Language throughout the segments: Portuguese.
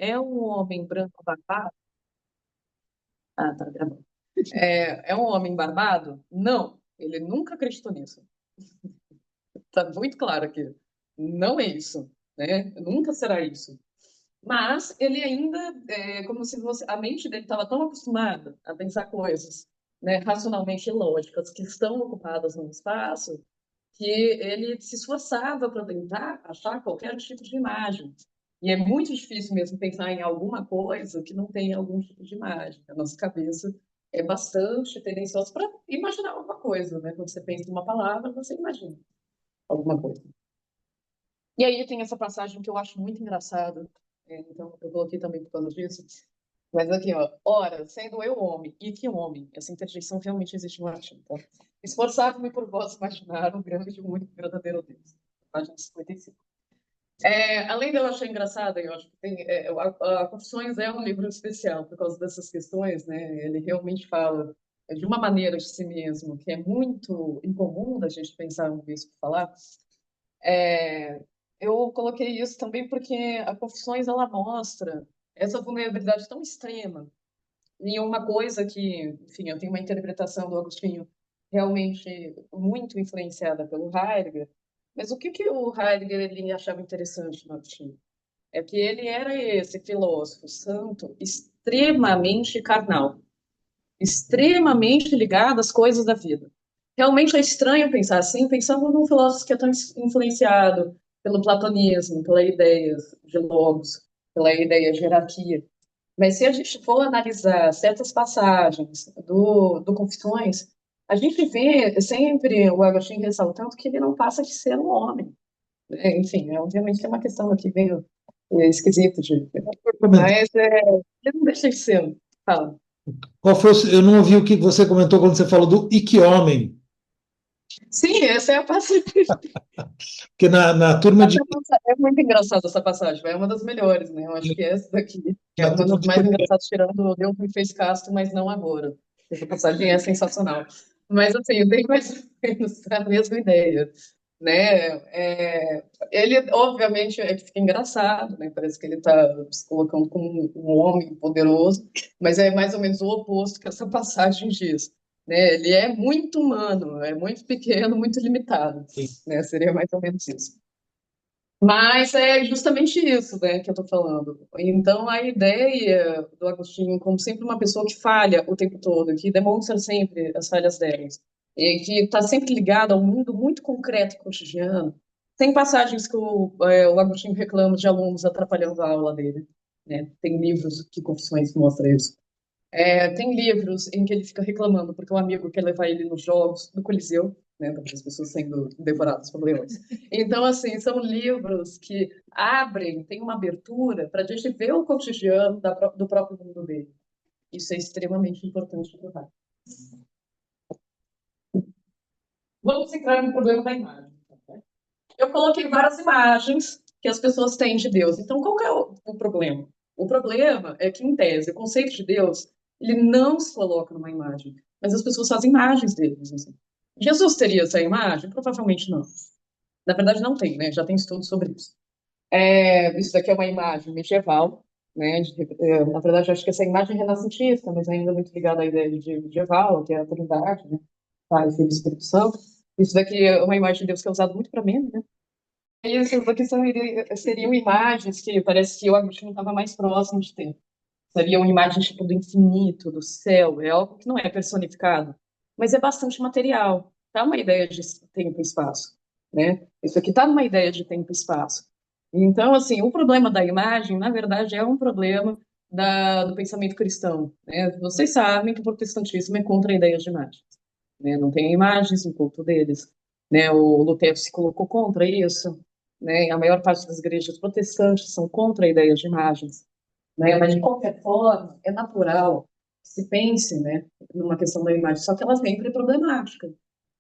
é um homem branco barbado? Ah, tá gravando. É um homem barbado? Não, ele nunca acreditou nisso. Tá muito claro aqui. Não é isso, né? Nunca será isso. Mas ele ainda, como se fosse, a mente dele estava tão acostumada a pensar coisas, né, racionalmente lógicas, que estão ocupadas no espaço, que ele se esforçava para tentar achar qualquer tipo de imagem. E é muito difícil mesmo pensar em alguma coisa que não tenha algum tipo de imagem. A nossa cabeça é bastante tendenciosa para imaginar alguma coisa, né? Quando você pensa em uma palavra, você imagina alguma coisa. E aí tem essa passagem que eu acho muito engraçada, então eu coloquei também por causa disso. Mas aqui, ó, ora, sendo eu homem, e que homem, essa interjeição realmente existe no artigo, tá? Esforçava-me por vós imaginar o grande, o único, verdadeiro Deus. Página 55. Além de eu achar engraçada, eu acho que a Confissões é um livro especial por causa dessas questões, né? Ele realmente fala de uma maneira de si mesmo que é muito incomum da gente pensar um bispo falar. É, eu coloquei isso também porque a Confissões ela mostra essa vulnerabilidade tão extrema em uma coisa que, enfim, eu tenho uma interpretação do Agostinho realmente muito influenciada pelo Heidegger, mas o que que o Heidegger ele achava interessante no Agostinho? É que ele era esse filósofo santo extremamente carnal, extremamente ligado às coisas da vida. Realmente é estranho pensar assim, pensando num filósofo que é tão influenciado pelo platonismo, pela ideia de logos, pela ideia de hierarquia. Mas se a gente for analisar certas passagens do Confissões, a gente vê sempre o Agostinho ressaltando que ele não passa de ser um homem. Enfim, obviamente é uma questão aqui meio esquisita, Comentar. mas ele não deixa de ser. Fala. Qual foi eu não ouvi o que você comentou quando você falou do e que homem, Sim, essa é a passagem. porque na turma de É muito engraçada essa passagem, é uma das melhores, né? Eu acho que essa daqui é na uma turma das de mais engraçadas, tirando Deus me fez casto, mas não agora. Essa passagem é sensacional. Mas, assim, eu tenho mais ou menos a mesma ideia, né? Ele, obviamente, é que fica engraçado, né? Parece que ele está se colocando como um homem poderoso, mas é mais ou menos o oposto que essa passagem diz, né? Ele é muito humano, é muito pequeno, muito limitado, né? Seria mais ou menos isso. Mas é justamente isso, né, que eu estou falando. Então, a ideia do Agostinho como sempre uma pessoa que falha o tempo todo, que demonstra sempre as falhas delas, e que está sempre ligada ao mundo muito concreto e cotidiano. Tem passagens que o Agostinho reclama de alunos atrapalhando a aula dele, né? Tem livros que Confissões mostra isso. Tem livros em que ele fica reclamando porque o amigo quer levar ele nos jogos do Coliseu, né, para as pessoas sendo devoradas por leões. Então, assim, são livros que abrem, tem uma abertura para a gente ver o cotidiano do próprio mundo dele. Isso é extremamente importante para o. Vamos entrar no problema da imagem. Eu coloquei várias imagens que as pessoas têm de Deus. Então, qual que é o problema? O problema é que, em tese, o conceito de Deus, ele não se coloca numa imagem, mas as pessoas fazem imagens dele. Assim. Jesus teria essa imagem? Provavelmente não. Na verdade, não tem, né? Já tem estudos sobre isso. Isso daqui é uma imagem medieval, né? Na verdade, acho que essa imagem é renascentista, mas ainda muito ligada à ideia de medieval, que é a Trindade, né? Pai, Filho e Espírito Santo. Isso daqui é uma imagem de Deus que é usada muito para meme, né? Isso, porque seriam imagens que parece que o Agostinho estava mais próximo de ter. Seriam imagens tipo do infinito, do céu, é algo que não é personificado, mas é bastante material. Tá uma ideia de tempo e espaço, né? Isso aqui tá numa ideia de tempo e espaço. Então, assim, o problema da imagem, na verdade, é um problema do pensamento cristão, né? Vocês sabem que o protestantismo é contra a ideia de imagem, né? Não tem imagens no culto deles, né? O Lutero se colocou contra isso, né? A maior parte das igrejas protestantes são contra a ideia de imagens, né? Mas de qualquer forma, é natural que se pense, né, numa questão da imagem, só que ela sempre é problemática,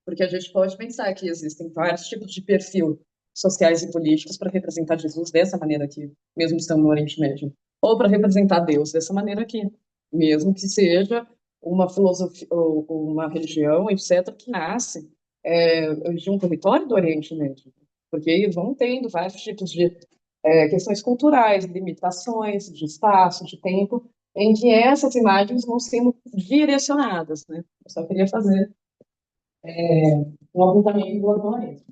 porque a gente pode pensar que existem vários tipos de perfil sociais e políticos para representar Jesus dessa maneira aqui, mesmo estando no Oriente Médio, ou para representar Deus dessa maneira aqui, mesmo que seja uma filosofia ou uma religião, etc., que nasce de um território do Oriente Médio, porque vão tendo vários tipos de questões culturais, limitações de espaço, de tempo, em que essas imagens vão sendo direcionadas, né? Eu só queria fazer um apontamento do Agostinho.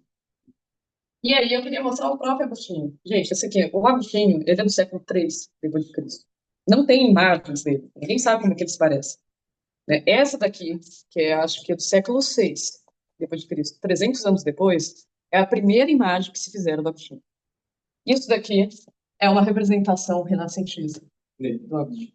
E aí eu queria mostrar o próprio Agostinho. Gente, esse aqui, o Agostinho, ele é do século III depois de Cristo. Não tem imagens dele, ninguém sabe como é que ele se parece, né? Essa daqui, que é, acho que é do século VI depois de Cristo, 300 anos depois, é a primeira imagem que se fizeram do Agostinho. Isso daqui é uma representação renascentista do Agostinho.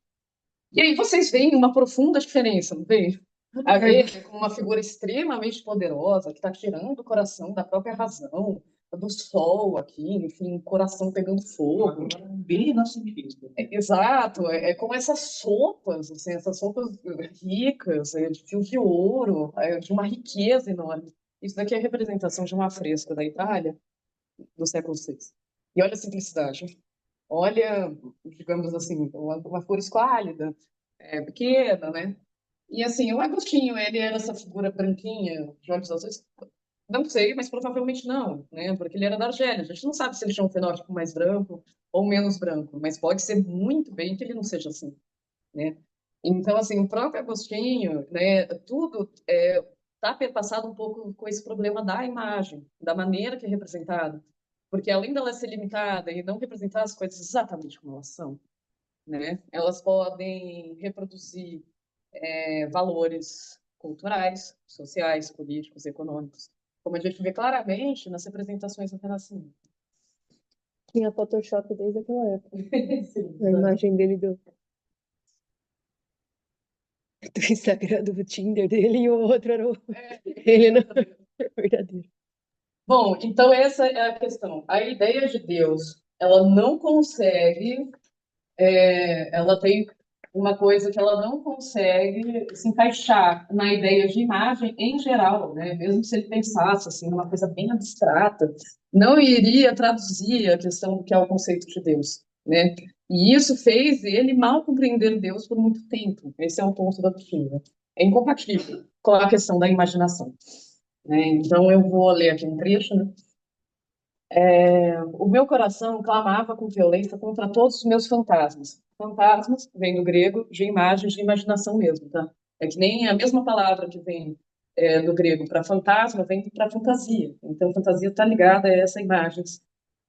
E aí vocês veem uma profunda diferença, não veem? A ele como uma figura extremamente poderosa, que está tirando o coração da própria razão, do sol aqui, enfim, coração pegando fogo. Bem renascentista. Exato, com essas sopas, assim, essas sopas ricas, de fio de ouro, de uma riqueza enorme. Isso daqui é a representação de uma fresca da Itália do século VI. E olha a simplicidade. Olha, digamos assim, uma cor esquálida, pequena, né? E assim, o Agostinho, ele era essa figura branquinha, de olhos azuis? Não sei, mas provavelmente não, né? Porque ele era da Argélia. A gente não sabe se ele tinha um fenótipo mais branco ou menos branco, mas pode ser muito bem que ele não seja assim, né? Então, assim, o próprio Agostinho, né, tudo está perpassado um pouco com esse problema da imagem, da maneira que é representada. Porque além dela ser limitada e não representar as coisas exatamente como elas são, né? Elas podem reproduzir valores culturais, sociais, políticos, econômicos, como a gente vê claramente nas representações do Renascimento. Tinha Photoshop desde aquela época. Sim, A imagem dele do Instagram, do Tinder dele, e o outro era ele não verdadeiro. Bom, então essa é a questão. A ideia de Deus, ela não consegue, ela tem uma coisa que ela não consegue se encaixar na ideia de imagem em geral, né? Mesmo se ele pensasse assim, numa coisa bem abstrata, não iria traduzir a questão do que é o conceito de Deus, né? E isso fez ele mal compreender Deus por muito tempo. Esse é um ponto da doutrina. É incompatível com a questão da imaginação, né? Então eu vou ler aqui um trecho, né? O meu coração clamava com violência contra todos os meus fantasmas. Fantasmas vem do grego de imagens de imaginação mesmo, tá? É que nem a mesma palavra que vem do grego para fantasma vem para fantasia. Então, fantasia está ligada a essa imagem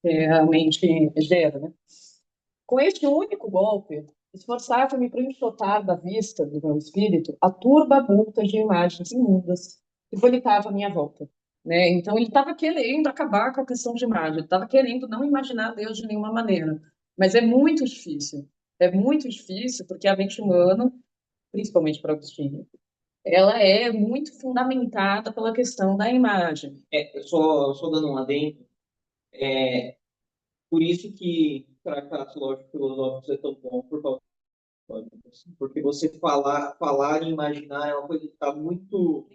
que a mente gera, né? Com este único golpe, esforçava-me para enxotar da vista do meu espírito a turba multa de imagens imundas que volitava à minha volta, né? Então ele estava querendo acabar com a questão de imagem, ele estava querendo não imaginar Deus de nenhuma maneira, mas é muito difícil porque a mente humana, principalmente para Agostinho, ela é muito fundamentada pela questão da imagem. Só dando um adendo, por isso que tratados lógico-filosóficos é tão bom, por causa porque você falar e imaginar é uma coisa que tá muito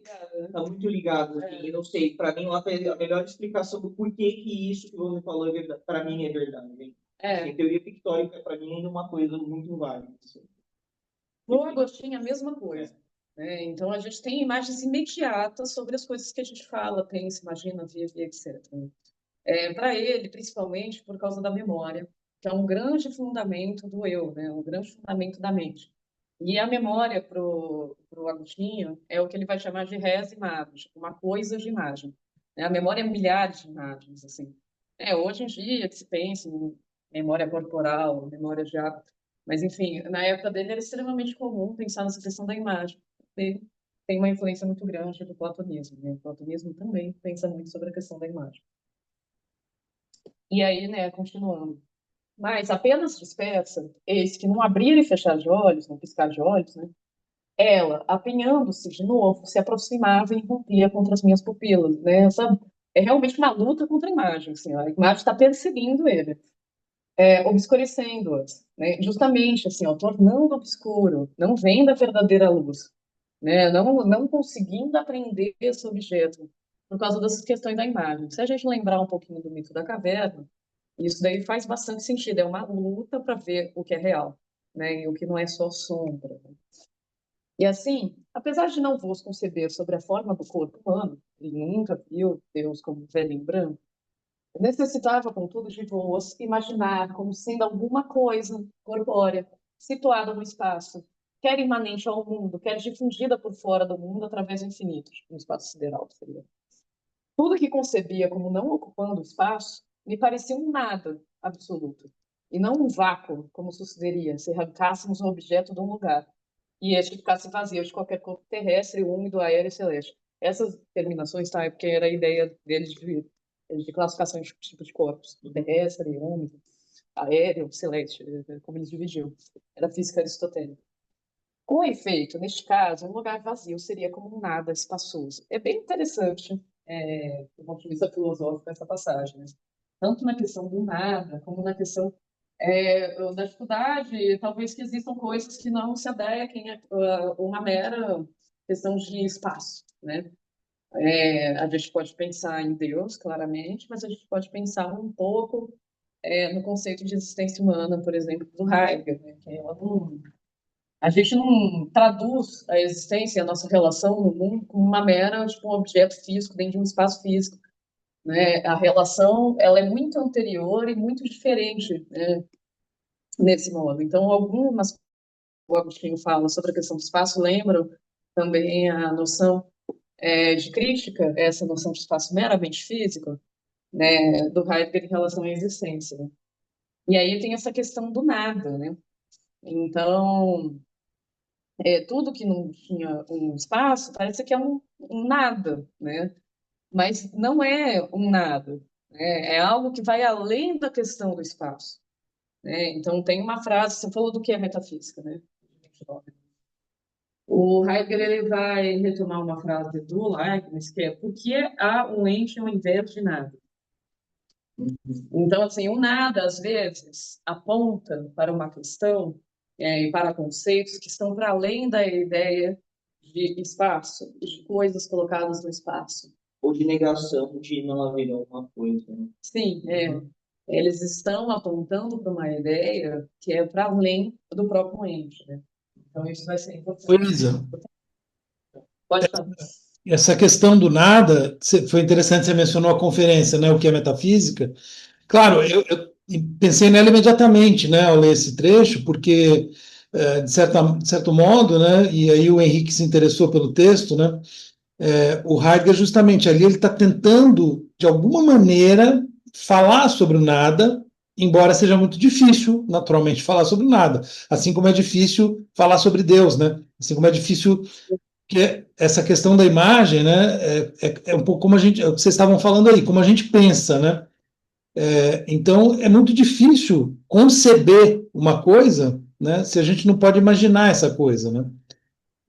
ligado. Assim, eu não sei, para mim, a melhor explicação do porquê que isso que você falou é verdade, para mim é verdade. Né? Assim, teoria pictórica, para mim, é uma coisa muito válida. Assim. No Agostinho, a mesma coisa. Né? Então, a gente tem imagens imediatas sobre as coisas que a gente fala, pensa, imagina, vive, etc. Para ele, principalmente por causa da memória, que é um grande fundamento do eu, né? Um grande fundamento da mente. E a memória para o Agostinho é o que ele vai chamar de res imagens, uma coisa de imagem. Né? A memória é milhares de imagens, assim. Hoje em dia que se pensa em memória corporal, memória de hábito, mas enfim, na época dele era extremamente comum pensar nessa questão da imagem. Ele tem uma influência muito grande do platonismo, né? O platonismo também pensa muito sobre a questão da imagem. E aí, né, continuando. Mas apenas dispersa, eis que num abrir e fechar de olhos, num piscar de olhos, né, ela, apinhando-se de novo, se aproximava e rompia contra as minhas pupilas, né? É realmente uma luta contra a imagem, assim, a imagem está perseguindo ele, obscurecendo-as, né? Justamente, assim, ó, tornando obscuro, não vendo a verdadeira luz, né? Não conseguindo aprender esse objeto por causa dessas questões da imagem. Se a gente lembrar um pouquinho do mito da caverna, isso daí faz bastante sentido, é uma luta para ver o que é real, né? E o que não é só sombra. E assim, apesar de não vos conceber sobre a forma do corpo humano, ele nunca viu Deus como velhinho branco, Necessitava, contudo, de vos imaginar como sendo alguma coisa corpórea, situada no espaço, quer imanente ao mundo, quer difundida por fora do mundo através do infinito, no espaço sideral, seria. Tudo que concebia como não ocupando espaço me parecia um nada absoluto, e não um vácuo, como sucederia se arrancássemos um objeto de um lugar, e este ficasse vazio de qualquer corpo terrestre, úmido, aéreo e celeste. Essas terminações, tá? É porque era a ideia deles de classificação de tipo de corpos, terrestre, úmido, aéreo, celeste, como eles dividiam. Era física aristotélica. Com efeito, neste caso, um lugar vazio seria como um nada espaçoso. É bem interessante, do ponto de vista filosófico, essa passagem, né? Tanto na questão do nada, como na questão da dificuldade, talvez que existam coisas que não se adequem a uma mera questão de espaço, né? A gente pode pensar em Deus, claramente, mas a gente pode pensar um pouco no conceito de existência humana, por exemplo, do Heidegger, né? Que ela não, a gente não traduz a existência, a nossa relação no mundo como uma mera, tipo, um objeto físico dentro de um espaço físico, né? A relação, ela é muito anterior e muito diferente, né, nesse modo. Então, algumas o Agostinho fala sobre a questão do espaço lembram também a noção de crítica, essa noção de espaço meramente físico, né, do Heidegger em relação à existência, né? E aí tem essa questão do nada, né? Então, tudo que não tinha um espaço parece que é um nada, né? Mas não é um nada, né? É algo que vai além da questão do espaço, né? Então tem uma frase, você falou do que é metafísica, né? O Heidegger ele vai retomar uma frase do Leibniz que é: por que há um ente ao invés de nada? Então, assim, o nada, às vezes, aponta para uma questão e para conceitos que estão para além da ideia de espaço, de coisas colocadas no espaço. Ou de negação de não haver alguma coisa, né? Sim, eles estão apontando para uma ideia que é para além do próprio ente, né? Então, isso vai ser importante. Luísa, Pode falar. essa questão do nada, foi interessante, você mencionou a conferência, né, o que é metafísica. Claro, eu pensei nela imediatamente, né, ao ler esse trecho, porque, de certo modo, né, e aí o Henrique se interessou pelo texto, né, o Heidegger, justamente ali, ele está tentando, de alguma maneira, falar sobre o nada, embora seja muito difícil, naturalmente, falar sobre o nada. Assim como é difícil falar sobre Deus, né? Assim como é difícil que essa questão da imagem, né, é um pouco como a gente, vocês estavam falando aí, como a gente pensa, né? Então, é muito difícil conceber uma coisa, né, se a gente não pode imaginar essa coisa, né?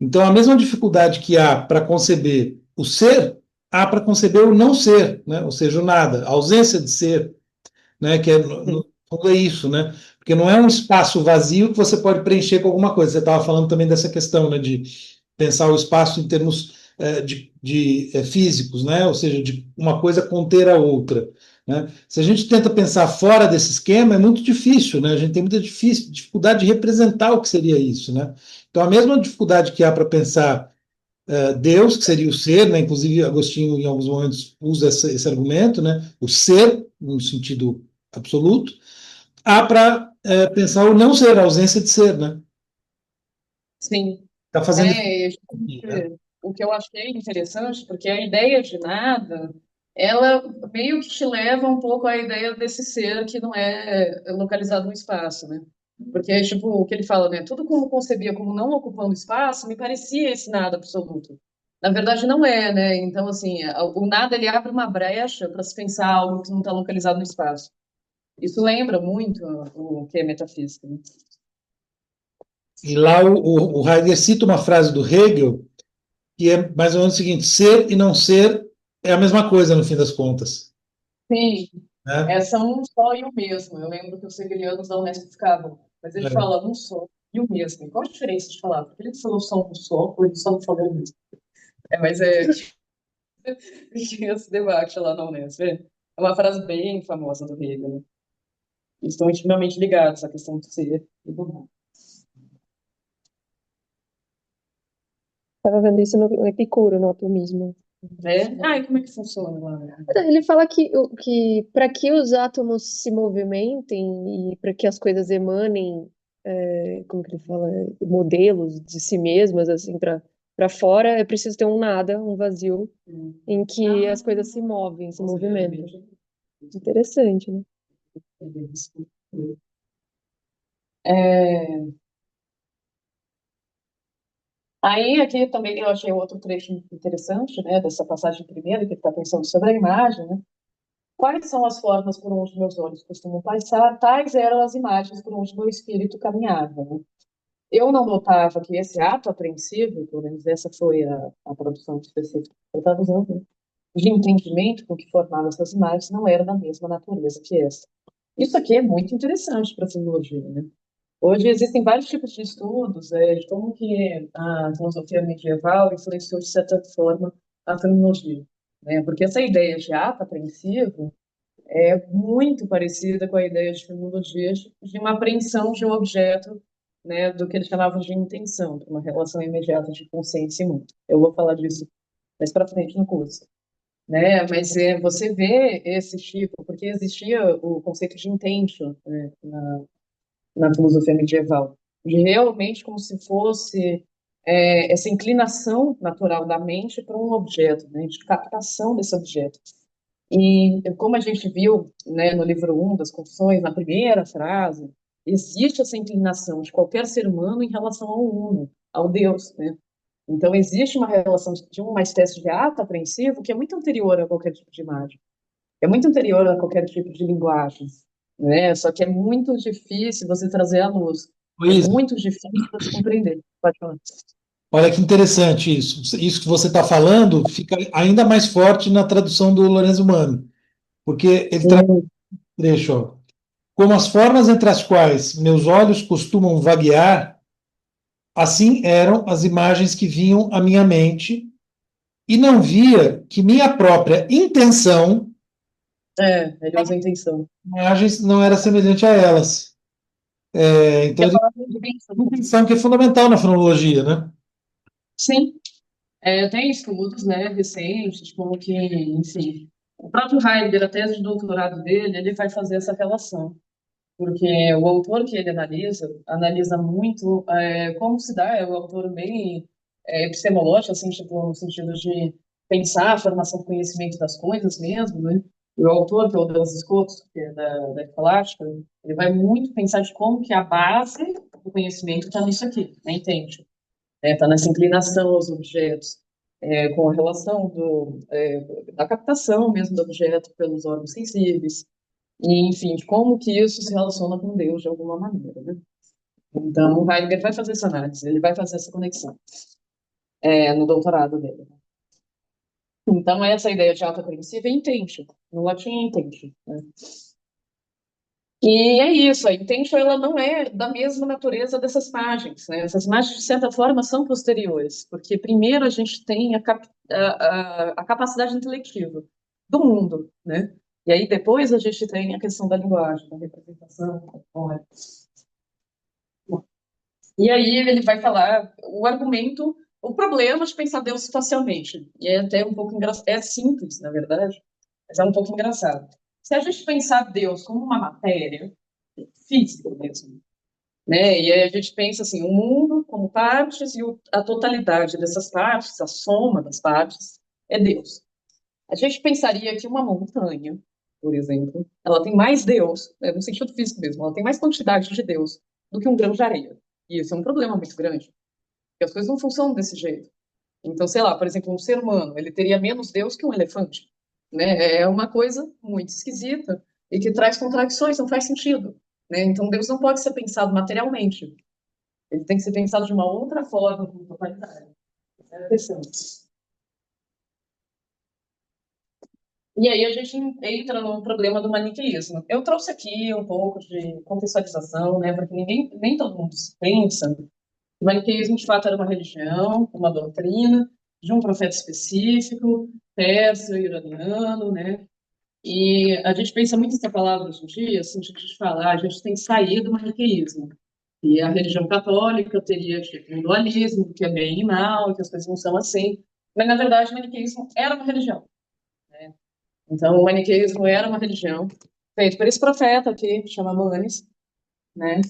Então, a mesma dificuldade que há para conceber o ser, há para conceber o não ser, né? Ou seja, o nada, a ausência de ser, né? Que no fundo é isso, né? Porque não é um espaço vazio que você pode preencher com alguma coisa. Você estava falando também dessa questão, né? De pensar o espaço em termos físicos, né? Ou seja, de uma coisa conter a outra. Né? Se a gente tenta pensar fora desse esquema, é muito difícil, né? A gente tem muita dificuldade de representar o que seria isso, né? Então, a mesma dificuldade que há para pensar Deus, que seria o ser, né? Inclusive Agostinho, em alguns momentos, usa esse argumento, né? O ser, no sentido absoluto, há para pensar o não ser, a ausência de ser, né? Sim. Está fazendo isso aqui, né? Justamente o que eu achei interessante, porque a ideia de nada, ela meio que te leva um pouco à ideia desse ser que não é localizado no espaço, né? Porque, tipo, o que ele fala, né? Tudo como concebia como não ocupando espaço, me parecia esse nada absoluto. Na verdade, não é, né? Então, assim, o nada, ele abre uma brecha para se pensar algo que não está localizado no espaço. Isso lembra muito o que é metafísica, né? E lá o Heidegger cita uma frase do Hegel, que é mais ou menos o seguinte: ser e não ser é a mesma coisa, no fim das contas. Sim, Né? são um só e o mesmo. Eu lembro que os hegelianos da Unesp ficavam, mas ele É. fala um só e o mesmo. Qual a diferença de falar? Porque ele falou só um só, ou ele só não falou o mesmo? Mas tinha esse debate lá na Unesp. É uma frase bem famosa do Hegel, né? Eles estão intimamente ligados à questão do ser e do não. Estava vendo isso no Epicuro, no atomismo. E como é que funciona lá? Ele fala que para que os átomos se movimentem e para que as coisas emanem, como que ele fala, modelos de si mesmas, assim, para fora, é preciso ter um nada, um vazio, em que as coisas se movem, se movimentam. Interessante, né? É, Aí, aqui também eu achei outro trecho interessante, né, dessa passagem primeira, que ele está pensando sobre a imagem, né? Quais são as formas por onde meus olhos costumam passar? Tais eram as imagens por onde meu espírito caminhava, né? Eu não notava que esse ato apreensivo, pelo menos essa foi a tradução específica que eu estava usando, né, de entendimento com que formava essas imagens, não era da mesma natureza que essa. Isso aqui é muito interessante para a filologia, né? Hoje existem vários tipos de estudos de como que a filosofia medieval influenciou, de certa forma, a fenomenologia, né? Porque essa ideia de ato apreensivo é muito parecida com a ideia de fenomenologia de uma apreensão de um objeto, né, do que eles chamavam de intenção, de uma relação imediata de consciência e mundo. Eu vou falar disso mais para frente no curso, né? Mas você vê esse tipo, porque existia o conceito de intention, né, na filosofia medieval, de realmente como se fosse essa inclinação natural da mente para um objeto, né, de captação desse objeto. E como a gente viu, né, no livro 1 das Confissões, na primeira frase, existe essa inclinação de qualquer ser humano em relação ao uno, ao Deus, né? Então existe uma relação de uma espécie de ato apreensivo que é muito anterior a qualquer tipo de imagem, é muito anterior a qualquer tipo de linguagem, né? Só que é muito difícil você trazer à luz. É Luísa, muito difícil você compreender. Pode falar. olha que interessante isso. Isso que você está falando fica ainda mais forte na tradução do Lorenzo Mano, porque ele traz Hum, um trecho, ó. Como as formas entre as quais meus olhos costumam vaguear, assim eram as imagens que vinham à minha mente, e não via que minha própria intenção, ele usa a intenção. imagens, não era semelhante a elas. Então, Quer ele falar de intenção? tem intenção que é fundamental na fonologia, né? Sim, tem estudos, né, recentes, como que, enfim, o próprio Heidegger, a tese de doutorado dele, ele vai fazer essa relação, porque o autor que ele analisa muito como se dá, é um autor bem epistemológico, assim, tipo, no sentido de pensar a formação do conhecimento das coisas mesmo, né? E o autor, que é o Deleuze Scott, que é da escolástica, ele vai muito pensar de como que a base do conhecimento está nisso aqui, né, entende? Está nessa inclinação aos objetos, com a relação da captação mesmo do objeto pelos órgãos sensíveis, e, enfim, de como que isso se relaciona com Deus de alguma maneira, né? Então, o Heidegger vai fazer essa análise, ele vai fazer essa conexão no doutorado dele. Então, essa ideia de autocognitiva é intention, no latim é intention, né? E é isso, a intention ela não é da mesma natureza dessas imagens, né? Essas imagens, de certa forma, são posteriores, porque primeiro a gente tem a capacidade intelectiva do mundo, né? E aí depois a gente tem a questão da linguagem, da representação, da memória. E aí ele vai falar o argumento, o problema de pensar Deus espacialmente. E é até um pouco engraçado, é simples, na verdade, mas é um pouco engraçado. Se a gente pensar Deus como uma matéria física mesmo, né? E aí a gente pensa assim, o mundo como partes e a totalidade dessas partes, a soma das partes, é Deus. A gente pensaria que uma montanha, por exemplo, ela tem mais Deus, no sentido físico mesmo, ela tem mais quantidade de Deus do que um grão de areia. E isso é um problema muito grande, porque as coisas não funcionam desse jeito. Então, sei lá, por exemplo, um ser humano, ele teria menos Deus que um elefante, né? É uma coisa muito esquisita e que traz contradições, não faz sentido, né? Então, Deus não pode ser pensado materialmente. Ele tem que ser pensado de uma outra forma, como totalitário. É a questão. E aí a gente entra no problema do maniqueísmo. Eu trouxe aqui um pouco de contextualização, né, porque nem todo mundo pensa que o maniqueísmo de fato era uma religião, uma doutrina de um profeta específico, persa, iraniano, né? E a gente pensa muito nessa palavra hoje em dia, assim, de falar, a gente tem que sair do maniqueísmo. E a religião católica teria tipo, um dualismo, que é bem e mal, que as coisas não são assim. Mas, na verdade, o maniqueísmo era uma religião, né? Então, o maniqueísmo era uma religião feito por esse profeta aqui, que chama Manes, né?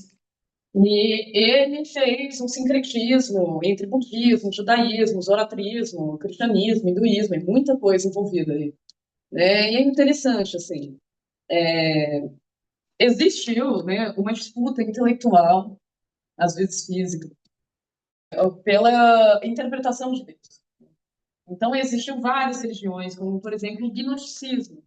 E ele fez um sincretismo entre budismo, judaísmo, zoroastrismo, cristianismo, hinduísmo, é muita coisa envolvida aí, né? E é interessante, assim, existiu, né, uma disputa intelectual, às vezes física, pela interpretação de Deus. Então, existiam várias religiões, como, por exemplo, o gnosticismo,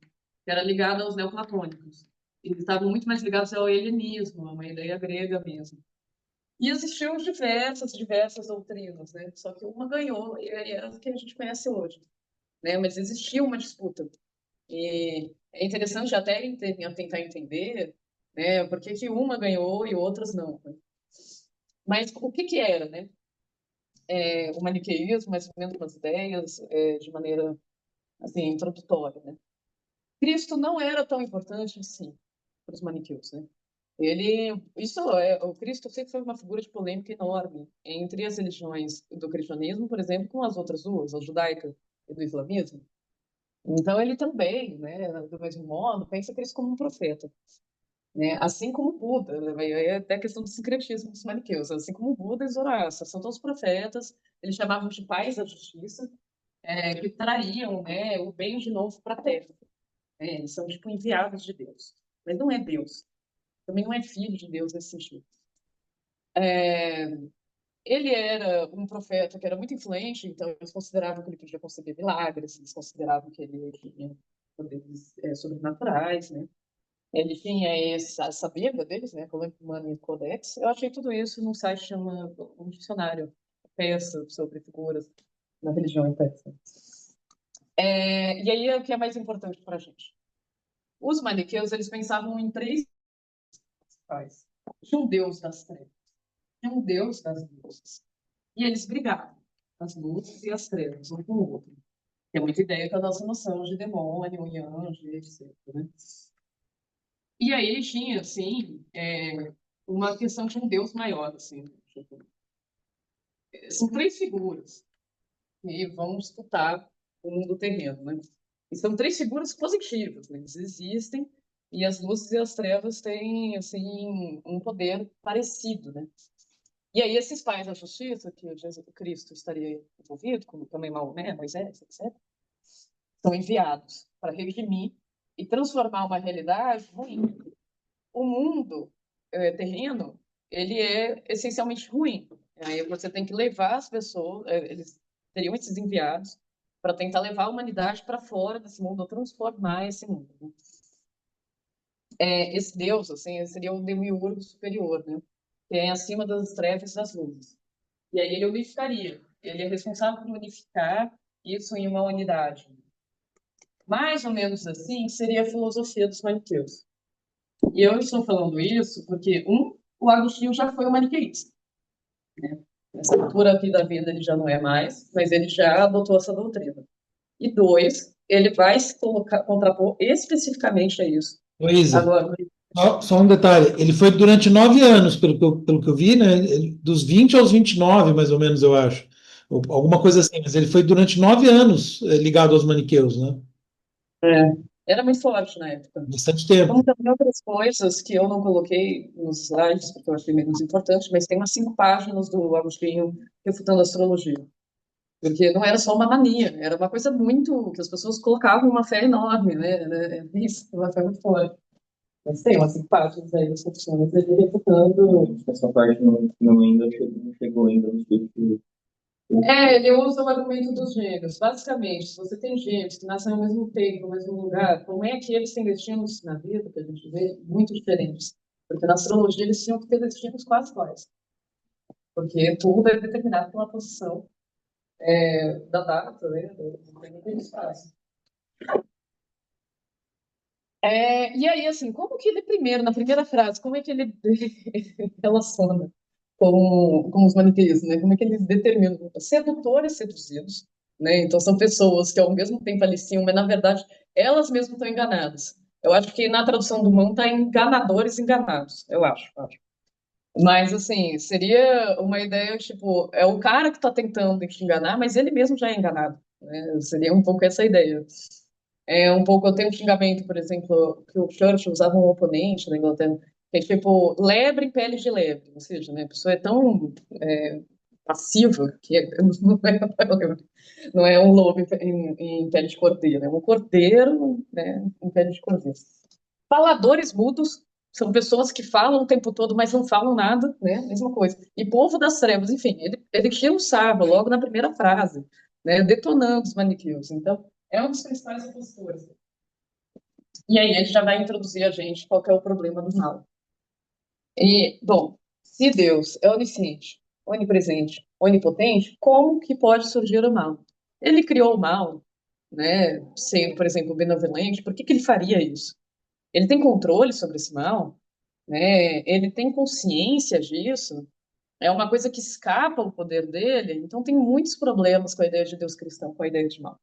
que era ligado aos neoplatônicos. Eles estavam muito mais ligados ao helenismo, a uma ideia grega mesmo. E existiam diversas doutrinas, né? Só que uma ganhou e é a que a gente conhece hoje, né? Mas existia uma disputa. E é interessante até tentar entender, né? Por que que uma ganhou e outras não, né? Mas o que que era, né? O maniqueísmo, mais ou menos as ideias, de maneira, assim, introdutória, né? Cristo não era tão importante assim para os maniqueus, né? O Cristo sempre foi uma figura de polêmica enorme entre as religiões do cristianismo, por exemplo, com as outras duas, a judaica e do islamismo. Então ele também, né, do mesmo modo, pensa Cristo como um profeta, né? Assim como Buda, né? Aí é até a questão do sincretismo dos maniqueus, assim como Buda e Zoroastro, são todos profetas, eles chamavam de pais da justiça, que trariam, né, o bem de novo para a Terra, né? Eles são tipo enviados de Deus, mas não é Deus, também não é filho de Deus nesse sentido. Ele era um profeta que era muito influente, então eles consideravam que ele podia conceder milagres, eles consideravam que ele tinha poderes sobrenaturais, né? Ele tinha essa Bíblia deles, né? Column Codex. Eu achei tudo isso num site chama um dicionário persa sobre figuras na religião persa. E aí o que é mais importante para a gente? Os maniqueus eles pensavam em três principais. Tinha um deus das trevas, tinha um deus das luzes. E eles brigavam, as luzes e as trevas, um com o outro. Tem muita ideia com a nossa noção de demônio e anjo, etc. Né? E aí tinha, assim, uma questão de um Deus maior, assim. Tipo, são três figuras que vão disputar o mundo terreno, né? E são três figuras positivas, né? Eles existem e as luzes e as trevas têm, assim, um poder parecido, né? E aí esses pais da justiça, que o Jesus Cristo estaria envolvido, como também Maomé, Moisés, etc., são enviados para redimir e transformar uma realidade ruim. O mundo terreno, ele é essencialmente ruim. Aí você tem que levar as pessoas, eles teriam esses enviados para tentar levar a humanidade para fora desse mundo, ou transformar esse mundo. Né? Esse Deus, assim, seria o demiurgo superior, né? Que é acima das trevas e das luzes. E aí ele unificaria. Ele é responsável por unificar isso em uma unidade. Mais ou menos assim seria a filosofia dos maniqueus. E eu estou falando isso porque, o Agostinho já foi um maniqueísta. Né? Nessa altura aqui da vida ele já não é mais, mas ele já adotou essa doutrina. E dois, ele vai se contrapor especificamente a isso. Luísa, Agora, só um detalhe, ele foi durante 9 anos, pelo que eu vi, né? Dos 20 aos 29, mais ou menos, eu acho. Alguma coisa assim, mas ele foi durante 9 anos ligado aos maniqueus, né? era muito forte na época. Bastante Como tempo. também outras coisas que eu não coloquei nos slides, porque eu achei menos importante, mas tem umas 5 páginas do Agostinho refutando a astrologia. Porque não era só uma mania, era uma coisa muito, que as pessoas colocavam uma fé enorme, né? Isso, uma fé muito forte. Mas tem umas 5 páginas aí das opções, ele refutando. Essa parte não chegou ainda no estudo. Ele usa o argumento dos gêmeos. Basicamente, se você tem gêmeos que nascem ao mesmo tempo, no mesmo lugar, como é que eles têm destinos na vida, que a gente vê, muito diferentes? Porque na astrologia eles tinham que ter destinos quase iguais. Porque tudo é determinado pela posição da data, né? Do tempo que eles fazem. E aí, assim, como que ele primeiro, na primeira frase, como é que ele relaciona com os maniqueísmos, né? Como é que eles determinam sedutores e seduzidos, né? Então são pessoas que ao mesmo tempo aliciam, mas na verdade elas mesmas estão enganadas. Eu acho que na tradução do Mão está enganadores enganados, eu acho. Mas assim, seria uma ideia tipo, é o cara que está tentando te enganar, mas ele mesmo já é enganado. né? Seria um pouco essa ideia. É um pouco, eu tenho um xingamento, por exemplo, que o Churchill usava um oponente na Inglaterra, que é tipo, lebre em pele de lebre, ou seja, né, a pessoa é tão passiva que não é um lobo em pele de cordeiro, é um cordeiro, né, em pele de cordeiro. Faladores mudos são pessoas que falam o tempo todo, mas não falam nada, né? Mesma coisa. E povo das trevas, enfim, ele tira o sarro logo na primeira frase, né? Detonando os maniqueus. Então, é um dos principais opositores. E aí ele já vai introduzir a gente qual que é o problema do mal. E, bom, se Deus é onisciente, onipresente, onipotente, como que pode surgir o mal? Ele criou o mal, né? Sendo, por exemplo, benevolente, por que que ele faria isso? Ele tem controle sobre esse mal, né? Ele tem consciência disso. É uma coisa que escapa ao poder dele. Então tem muitos problemas com a ideia de Deus cristão, com a ideia de mal.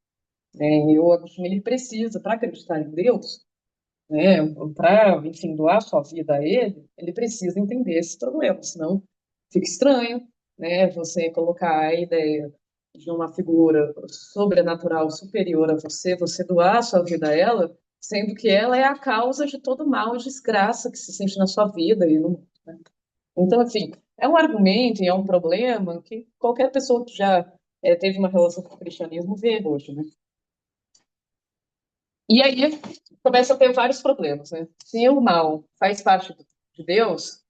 E o Agostinho ele precisa, para acreditar em Deus, né? Para, enfim, doar sua vida a ele precisa entender esse problema, senão fica estranho, né? Você colocar a ideia de uma figura sobrenatural superior a você, você doar sua vida a ela, sendo que ela é a causa de todo mal e desgraça que se sente na sua vida e no mundo, né? Então, assim, é um argumento e é um problema que qualquer pessoa que já teve uma relação com o cristianismo vê hoje, né? E aí começa a ter vários problemas, né? Se o mal faz parte de Deus,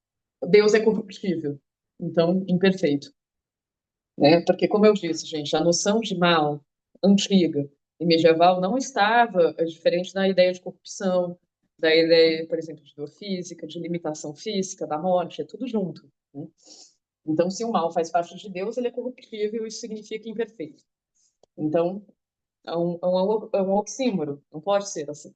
Deus é corruptível, então imperfeito, né? Porque, como eu disse, gente, a noção de mal antiga e medieval não estava diferente da ideia de corrupção, da ideia, por exemplo, de dor física, de limitação física, da morte, é tudo junto, né? Então, se o mal faz parte de Deus, ele é corruptível, isso significa imperfeito. Então, é um oxímoro, não pode ser assim.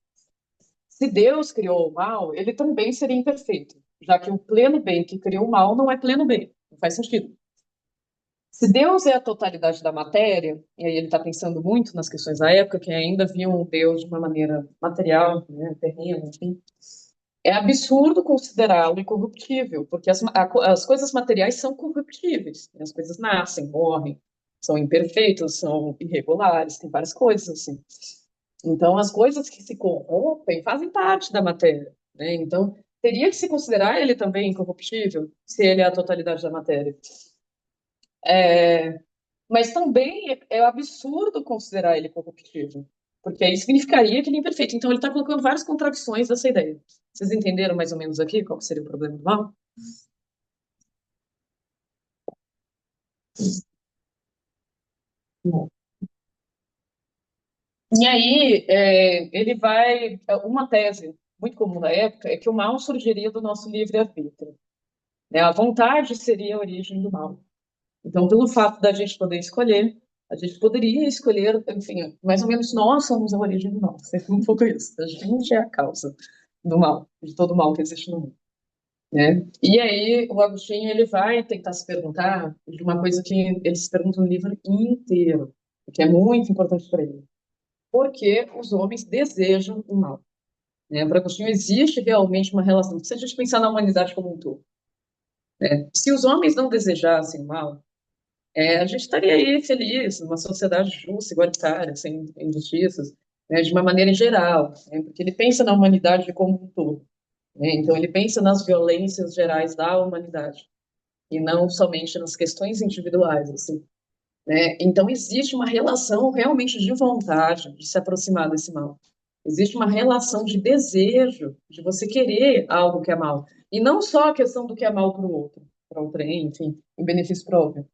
Se Deus criou o mal, ele também seria imperfeito, já que o pleno bem que criou o mal não é pleno bem. Não faz sentido. Se Deus é a totalidade da matéria, e aí ele está pensando muito nas questões da época, que ainda viam Deus de uma maneira material, né, terrena, enfim, é absurdo considerá-lo incorruptível, porque as coisas materiais são corruptíveis, né? As coisas nascem, morrem, são imperfeitas, são irregulares, tem várias coisas assim. Então, as coisas que se corrompem fazem parte da matéria, né? Então, teria que se considerar ele também incorruptível, se ele é a totalidade da matéria. Mas também é absurdo considerar ele corruptível, porque aí significaria que ele é imperfeito. Então, ele está colocando várias contradições dessa ideia. Vocês entenderam mais ou menos aqui qual seria o problema do mal? Bom. E aí, ele vai. Uma tese muito comum da época é que o mal surgiria do nosso livre-arbítrio, né? A vontade seria a origem do mal. Então, pelo fato da gente poder escolher, a gente poderia escolher, enfim, mais ou menos nós somos a origem do mal. Seria um pouco isso. A gente é a causa do mal, de todo o mal que existe no mundo, né? E aí, o Agostinho, ele vai tentar se perguntar de uma coisa que ele se pergunta no livro inteiro, que é muito importante para ele. Por que os homens desejam o mal? Né? Para Agostinho, existe realmente uma relação. Se a gente pensar na humanidade como um todo, né? Se os homens não desejassem o mal, a gente estaria aí feliz, numa sociedade justa, igualitária, sem injustiças, né, de uma maneira geral, né, porque ele pensa na humanidade como um todo, né, então ele pensa nas violências gerais da humanidade e não somente nas questões individuais, assim, né? Então existe uma relação realmente de vontade de se aproximar desse mal. Existe uma relação de desejo de você querer algo que é mal e não só a questão do que é mal para o outro, enfim, em benefício próprio.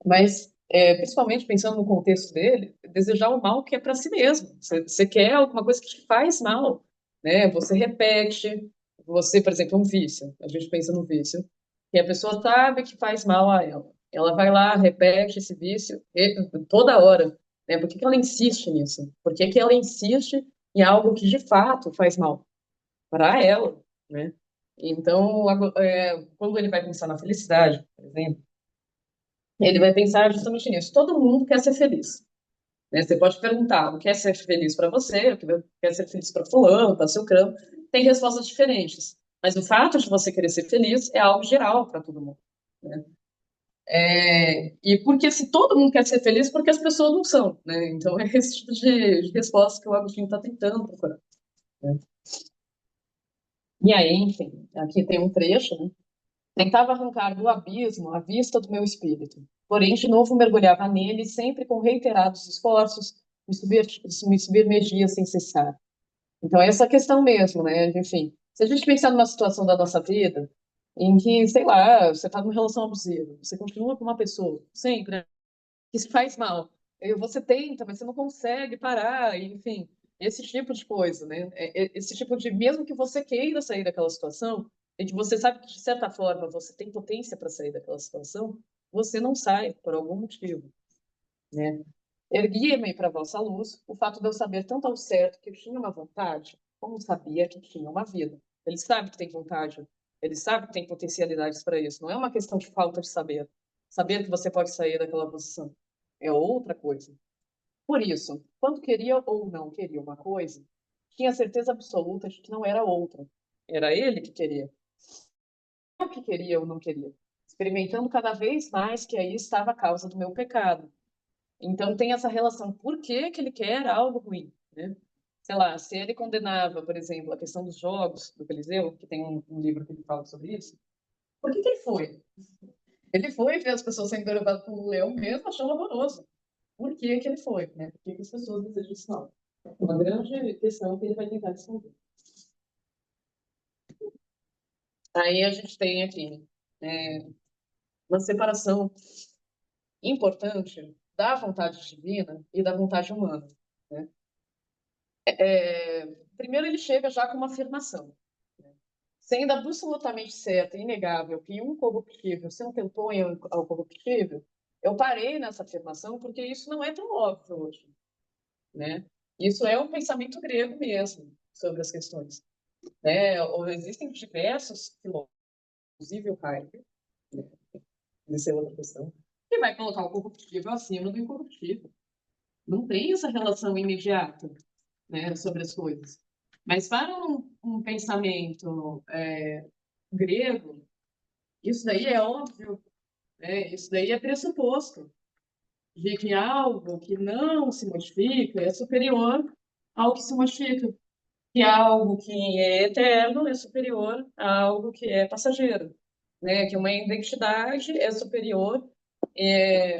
Mas, principalmente pensando no contexto dele, desejar o mal que é para si mesmo. Você quer alguma coisa que te faz mal, né? Você repete, você, por exemplo, um vício. A gente pensa no vício, e a pessoa sabe que faz mal a ela. Ela vai lá, repete esse vício toda hora, né? Por que que ela insiste nisso? Por que que ela insiste em algo que de fato faz mal para ela, né? Então, quando ele vai pensar na felicidade, por exemplo, ele vai pensar justamente nisso. Todo mundo quer ser feliz, né? Você pode perguntar o que é ser feliz para você, o que quer ser feliz para fulano, para seu crânio. Tem respostas diferentes. Mas o fato de você querer ser feliz é algo geral para todo mundo, né? E porque se todo mundo quer ser feliz, porque as pessoas não são, né? Então é esse tipo de resposta que o Agostinho está tentando procurar, né? E aí, enfim, aqui tem um trecho, né? Tentava arrancar do abismo a vista do meu espírito, porém de novo mergulhava nele, sempre com reiterados esforços, me submergia sem cessar. Então, é essa questão mesmo, né? Enfim, se a gente pensar numa situação da nossa vida em que, sei lá, você está numa relação abusiva, você continua com uma pessoa, sempre, né, que se faz mal. E você tenta, mas você não consegue parar, e, enfim, esse tipo de coisa, né? Esse tipo de, mesmo que você queira sair daquela situação, e que você sabe que, de certa forma, você tem potência para sair daquela situação, você não sai por algum motivo, né? Erguia-me para a vossa luz o fato de eu saber tanto ao certo que eu tinha uma vontade, como sabia que tinha uma vida. Ele sabe que tem vontade, ele sabe que tem potencialidades para isso. Não é uma questão de falta de saber. Saber que você pode sair daquela posição é outra coisa. Por isso, quando queria ou não queria uma coisa, tinha certeza absoluta de que não era outra. Era ele que queria. Eu que queria ou não queria. Experimentando cada vez mais que aí estava a causa do meu pecado. Então tem essa relação. Por que que ele quer algo ruim, né? Sei lá, se ele condenava, por exemplo, a questão dos jogos do Coliseu, que tem um livro que ele fala sobre isso, por que que ele foi? Ele foi ver as pessoas sendo levadas por um leão mesmo, achando horroroso. Por que que ele foi, né? Por que que as pessoas desejam isso não? Uma grande questão que ele vai tentar responder. Aí a gente tem aqui uma separação importante da vontade divina e da vontade humana, né? Primeiro ele chega já com uma afirmação, sendo absolutamente certo e inegável que um corruptível se antepõe ao corruptível, eu parei nessa afirmação porque isso não é tão óbvio hoje, né? Isso é um pensamento grego mesmo sobre as questões, né? Existem diversos filósofos, inclusive o Heidegger, né? Essa é outra questão, que vai colocar o corruptível acima do incorruptível. Não tem essa relação imediata, né, sobre as coisas. Mas para um pensamento grego, isso daí é óbvio, né? Isso daí é pressuposto de que algo que não se modifica é superior ao que se modifica, que algo que é eterno é superior a algo que é passageiro, né? Que uma identidade é superior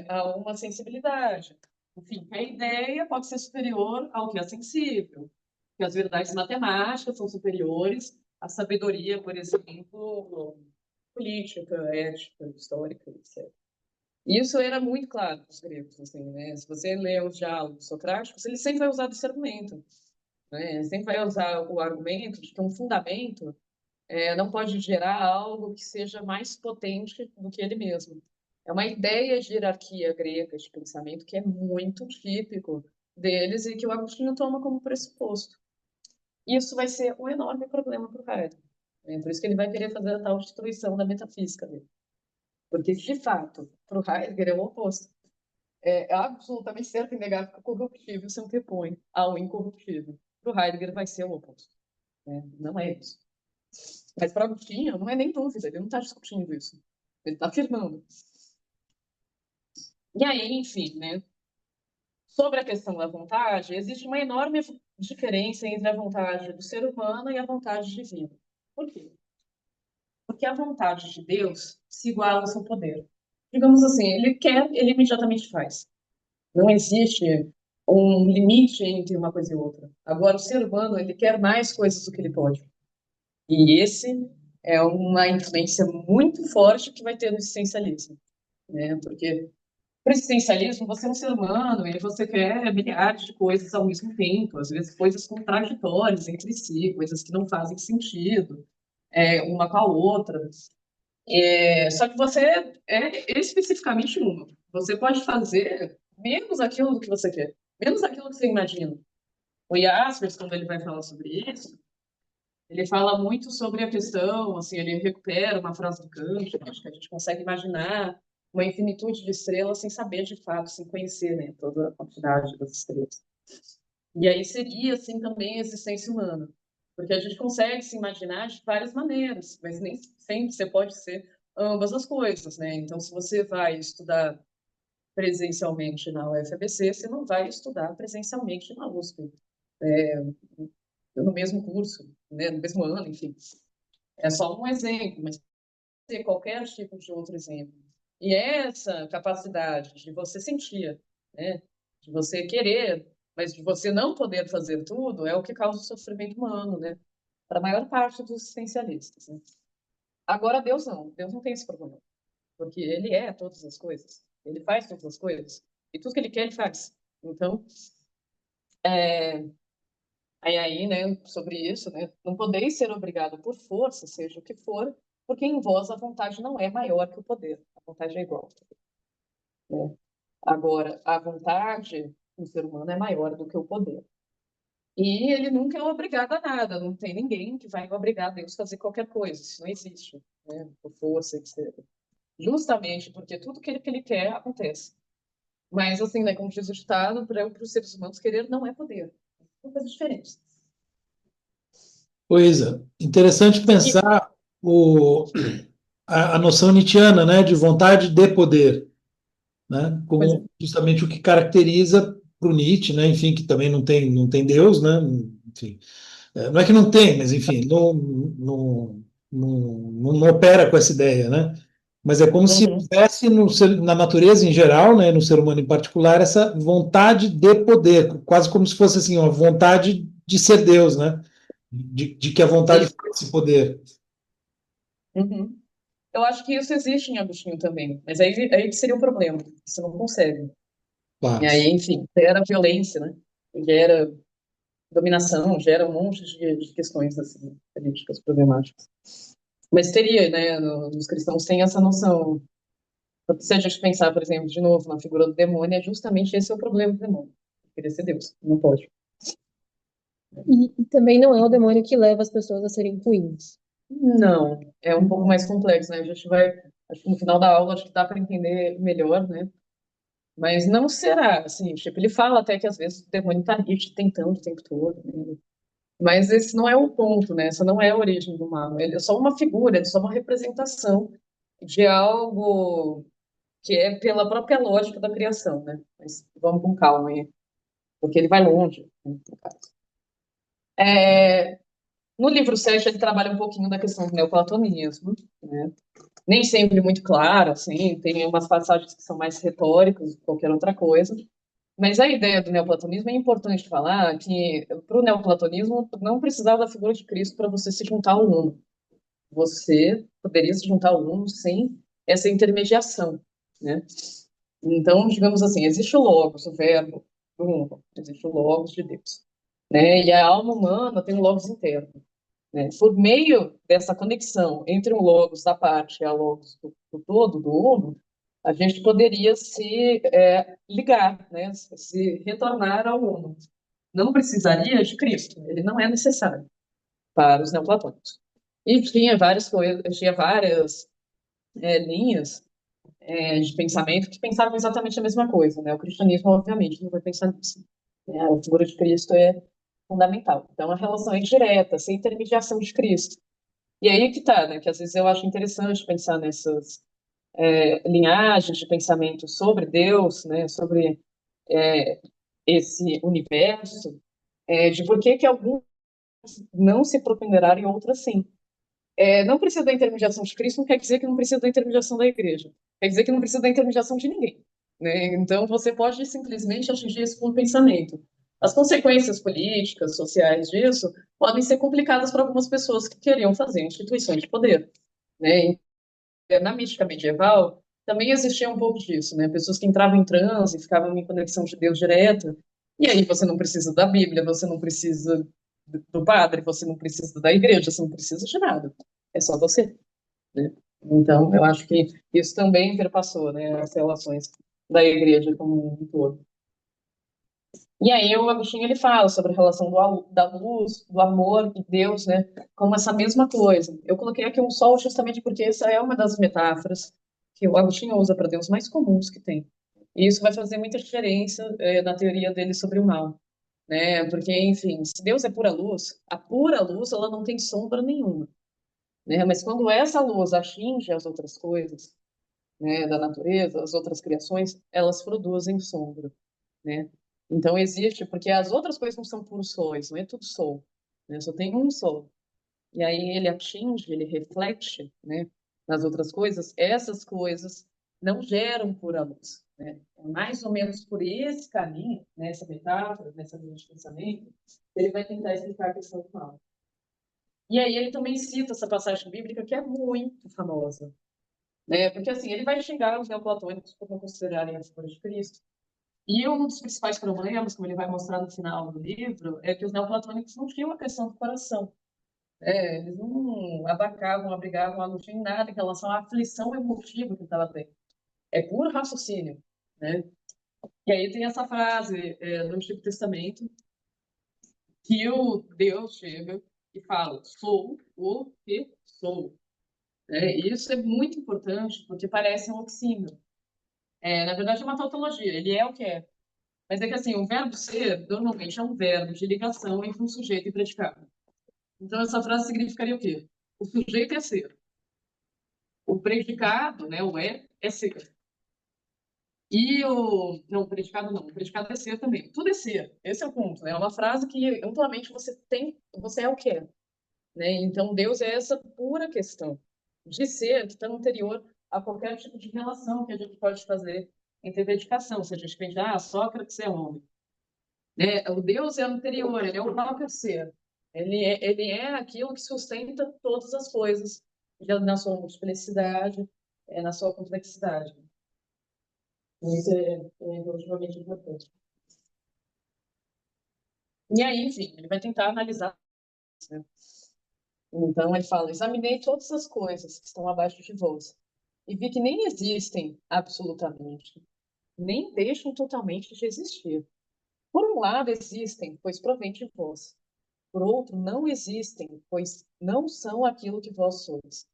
a uma sensibilidade. Enfim, a ideia pode ser superior ao que é sensível, que as verdades matemáticas são superiores à sabedoria, por exemplo, política, ética, histórica, etc. Isso era muito claro para os gregos, assim, né? Se você lê os diálogos socráticos, ele sempre vai usar esse argumento, né? Ele sempre vai usar o argumento de que um fundamento não pode gerar algo que seja mais potente do que ele mesmo. É uma ideia de hierarquia grega de pensamento que é muito típico deles e que o Agostinho toma como pressuposto. Isso vai ser um enorme problema para o Heidegger. Por isso que ele vai querer fazer a tal destruição da metafísica dele. Porque, de fato, para o Heidegger é o oposto. É absolutamente certo e inegável que o corruptível se antepõe ao incorruptível. Para o Heidegger vai ser o oposto, né? Não é isso. Mas para Agostinho não é nem dúvida, ele não está discutindo isso. Ele está afirmando. E aí, enfim, né? Sobre a questão da vontade, existe uma enorme diferença entre a vontade do ser humano e a vontade divina. Por quê? Porque a vontade de Deus se iguala ao seu poder. Digamos assim, ele quer, ele imediatamente faz. Não existe um limite entre uma coisa e outra. Agora, o ser humano, ele quer mais coisas do que ele pode. E esse é uma influência muito forte que vai ter no existencialismo, né? Porque para o existencialismo, você é um ser humano e você quer milhares de coisas ao mesmo tempo, às vezes coisas contraditórias entre si, coisas que não fazem sentido uma com a outra. Só que você é especificamente uma. Você pode fazer menos aquilo do que você quer, menos aquilo que você imagina. O Jaspers, quando ele vai falar sobre isso, ele fala muito sobre a questão, assim, ele recupera uma frase do Kant, acho que a gente consegue imaginar uma infinitude de estrelas sem saber de fato, sem conhecer, né, toda a quantidade das estrelas. E aí seria, assim, também a existência humana. Porque a gente consegue se imaginar de várias maneiras, mas nem sempre você pode ser ambas as coisas, né? Então, se você vai estudar presencialmente na UFABC, você não vai estudar presencialmente na USP, no mesmo curso, né? No mesmo ano, enfim. É só um exemplo, mas ter qualquer tipo de outro exemplo. E essa capacidade de você sentir, né? De você querer, mas de você não poder fazer tudo, é o que causa o sofrimento humano, né? Para a maior parte dos existencialistas, né? Agora, Deus não tem esse problema, porque ele é todas as coisas, ele faz todas as coisas, e tudo que ele quer, ele faz. Então, aí, né, sobre isso, né, não podeis ser obrigado por força, seja o que for, porque em vós a vontade não é maior que o poder, a vontade é igual, né? Agora, a vontade do ser humano é maior do que o poder. E ele nunca é obrigado a nada, não tem ninguém que vai obrigar Deus a fazer qualquer coisa, isso não existe, né, por força, etc. Justamente porque tudo que ele quer acontece. Mas, assim, né, como diz o ditado, para os seres humanos querer não é poder. São coisas diferentes. Pois é. Interessante E, pensar o, a noção nietzschiana, né, de vontade de poder, né, pois é. como justamente o que caracteriza para o Nietzsche, né, enfim, que também não tem Deus, né, enfim, não é que não tem, mas enfim, não opera com essa ideia, né? Mas é como se Uhum. houvesse na natureza em geral, né, no ser humano em particular, essa vontade de poder, quase como se fosse assim, uma vontade de ser Deus, né? De que a vontade E- fosse poder. uhum. Eu acho que isso existe em Agostinho também, mas aí que seria o problema, você não consegue. E Claro. aí, enfim, gera violência, né? Gera dominação, gera um monte de questões assim, políticas problemáticas. Mas teria, né? Nos cristãos tem essa noção. Se a gente pensar, por exemplo, de novo, na figura do demônio, é justamente esse é o problema do demônio. Querer ser Deus, não pode. E também não é o demônio que leva as pessoas a serem ruins. Não, é um pouco mais complexo, né? A gente vai, acho que no final da aula, acho que dá para entender melhor, né? Mas não será, assim, tipo, ele fala até que às vezes o demônio tá ali te tentando o tempo todo, né? Mas esse não é o ponto, né? Essa não é a origem do mal. Ele é só uma figura, ele é só uma representação de algo que é pela própria lógica da criação, né? Mas vamos com calma aí, porque ele vai longe, né, no caso. No livro 7 ele trabalha um pouquinho da questão do neoplatonismo, né? Nem sempre muito claro, assim, tem umas passagens que são mais retóricas do que qualquer outra coisa. Mas a ideia do neoplatonismo é importante falar que, para o neoplatonismo, não precisava da figura de Cristo para você se juntar ao Uno. Você poderia se juntar ao Uno sem essa intermediação, né? Então, digamos assim, existe o Logos, o Verbo do Uno, existe o Logos de Deus, né? E a alma humana tem um Logos interno, né? Por meio dessa conexão entre o logos da parte e a logos do todo, do uno, a gente poderia se ligar, né? Se retornar ao uno. Não precisaria de Cristo, ele não é necessário para os neoplatônicos. E tinha várias coisas, tinha várias linhas de pensamento que pensavam exatamente a mesma coisa, né? O cristianismo, obviamente, não vai pensar nisso, né? A figura de Cristo é fundamental. Então, a relação é direta, sem intermediação de Cristo. E aí que tá, né? Que às vezes eu acho interessante pensar nessas linhagens de pensamento sobre Deus, né? Sobre esse universo, de por que que alguns não se propenderaram e outras sim. Não precisa da intermediação de Cristo, não quer dizer que não precisa da intermediação da igreja. Quer dizer que não precisa da intermediação de ninguém, né? Então você pode simplesmente atingir isso com o pensamento. As consequências políticas, sociais disso podem ser complicadas para algumas pessoas que queriam fazer instituições de poder, né? Na mística medieval, também existia um pouco disso, né? Pessoas que entravam em transe, ficavam em conexão de Deus direta, e aí você não precisa da Bíblia, você não precisa do padre, você não precisa da igreja, você não precisa de nada. É só você, né? Então, eu acho que isso também perpassou, né, as relações da igreja como um todo. E aí o Agostinho ele fala sobre a relação da luz, do amor e Deus, né, como essa mesma coisa. Eu coloquei aqui um sol justamente porque essa é uma das metáforas que o Agostinho usa para Deus mais comuns que tem. E isso vai fazer muita diferença na teoria dele sobre o mal, né? Porque, enfim, se Deus é pura luz, a pura luz ela não tem sombra nenhuma, né? Mas quando essa luz atinge as outras coisas, né, da natureza, as outras criações, elas produzem sombra, né? Então existe, porque as outras coisas não são puros sóis, não é tudo sol, né? Só tem um sol. E aí ele atinge, ele reflete, né, nas outras coisas, essas coisas não geram pura luz, né? É mais ou menos por esse caminho, nessa metáfora, nessa linha de pensamento, ele vai tentar explicar a questão do mal. E aí ele também cita essa passagem bíblica que é muito famosa, né? Porque assim, ele vai chegar aos neoplatônicos por não considerarem a figura de Cristo. E um dos principais problemas, como ele vai mostrar no final do livro, é que os neoplatônicos não tinham a questão do coração. Eles não abacavam, abrigavam, não tinham nada em relação à aflição emotiva que estava tendo. É puro raciocínio, né? E aí tem essa frase no Antigo Testamento que o Deus chega e fala: sou o que sou. E isso é muito importante porque parece um oxímoron. Na verdade, é uma tautologia. Ele é o que é. Mas é que assim, o verbo ser normalmente é um verbo de ligação entre um sujeito e predicado. Então essa frase significaria o quê? O sujeito é ser. O predicado, né, o é ser. E o. Não, o predicado não. O predicado é ser também. Tudo é ser. Esse é o ponto. Né? É uma frase que amplamente você tem. Você é o que é. Né? Então, Deus é essa pura questão de ser que está anterior a qualquer tipo de relação que a gente pode fazer entre dedicação. Se a gente pensar, Sócrates é homem. Né? O Deus é anterior, ele é o próprio ser. Ele é aquilo que sustenta todas as coisas, na sua multiplicidade, na sua complexidade. Isso é relativamente importante. E aí, enfim, ele vai tentar analisar isso, né? Então, ele fala: examinei todas as coisas que estão abaixo de vós e vi que nem existem absolutamente, nem deixam totalmente de existir. Por um lado, existem, pois provém de vós. Por outro, não existem, pois não são aquilo que vós sois.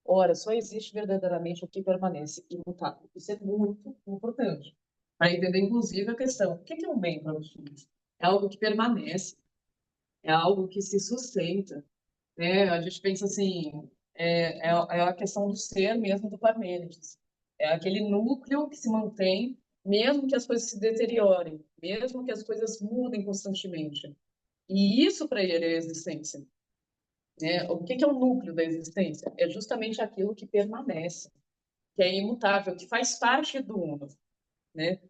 Ora, só existe verdadeiramente o que permanece imutável. Isso é muito importante. Para entender, inclusive, a questão: o que é um bem para os filhos? É algo que permanece, é algo que se sustenta. Né? A gente pensa assim: é a questão do ser mesmo do Parmênides. É aquele núcleo que se mantém, mesmo que as coisas se deteriorem, mesmo que as coisas mudem constantemente. E isso para ele é a existência. Né? O que é o núcleo da existência? É justamente aquilo que permanece, que é imutável, que faz parte do uno. Né?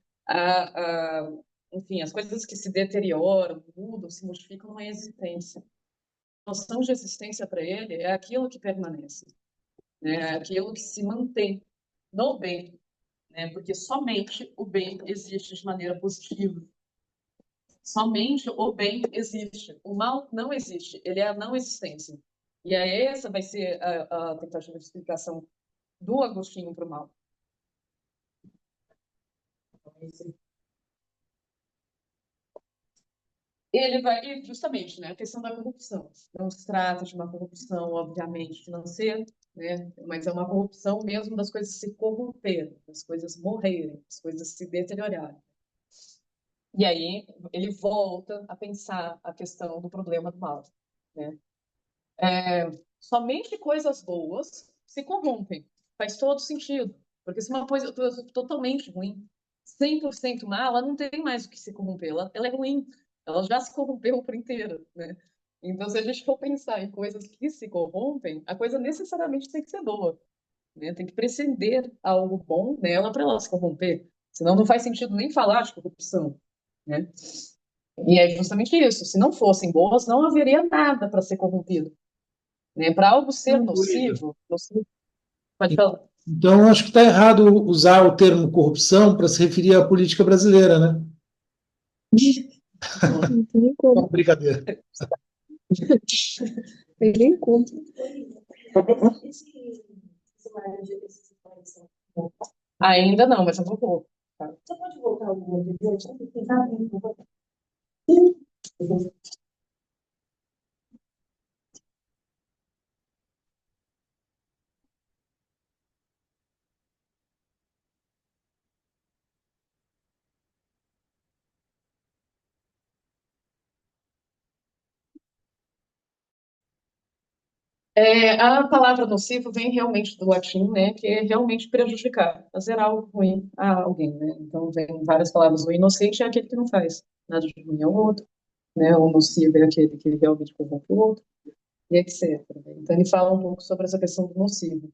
Enfim, as coisas que se deterioram, mudam, se modificam não é existência. A noção de existência para ele é aquilo que permanece, né? É aquilo que se mantém no bem, né? Porque somente o bem existe de maneira positiva. Somente o bem existe. O mal não existe. Ele é a não existência. E aí essa vai ser a tentativa de explicação do Agostinho para o mal. Ele vai, e justamente, né, a questão da corrupção. Não se trata de uma corrupção, obviamente, financeira, né, mas é uma corrupção mesmo das coisas se corromperem, das coisas morrerem, das coisas se deteriorarem. E aí ele volta a pensar a questão do problema do mal, né? Somente coisas boas se corrompem. Faz todo sentido. Porque se uma coisa totalmente ruim, 100% má, ela não tem mais o que se corromper. Ela é ruim. Ela já se corrompeu por inteiro, né? Então, se a gente for pensar em coisas que se corrompem, a coisa necessariamente tem que ser boa, né? Tem que prescender algo bom nela para ela se corromper. Senão não faz sentido nem falar de corrupção, né? E é justamente isso. Se não fossem boas, não haveria nada para ser corrompido, né? Para algo ser nocivo, pode falar. Então, eu acho que está errado usar o termo corrupção para se referir à política brasileira, né? Não tem nem como. Não, brincadeira. Tem nem como. Ainda não, mas eu vou. Tá? A palavra nocivo vem realmente do latim, né, que é realmente prejudicar, fazer algo ruim a alguém, né? Então, vem várias palavras. O inocente é aquele que não faz nada de ruim ao outro, né? O nocivo é aquele que realmente corrompe o outro, e etc. Então, ele fala um pouco sobre essa questão do nocivo.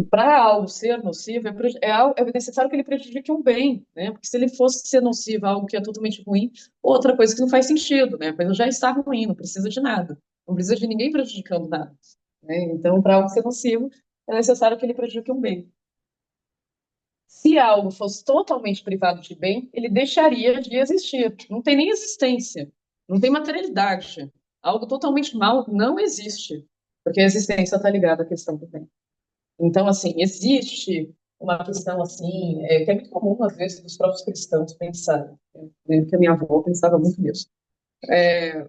Para algo ser nocivo, é necessário que ele prejudique um bem, né? Porque se ele fosse ser nocivo, algo que é totalmente ruim, outra coisa que não faz sentido, né? A coisa já está ruim, não precisa de nada. Não precisa de ninguém prejudicando nada, né? Então, para algo ser nocivo, é necessário que ele prejudique um bem. Se algo fosse totalmente privado de bem, ele deixaria de existir. Não tem nem existência, não tem materialidade. Algo totalmente mal não existe, porque a existência está ligada à questão do bem. Então, assim, existe uma questão assim, que é muito comum, às vezes, dos próprios cristãos pensarem, né, que a minha avó pensava muito nisso,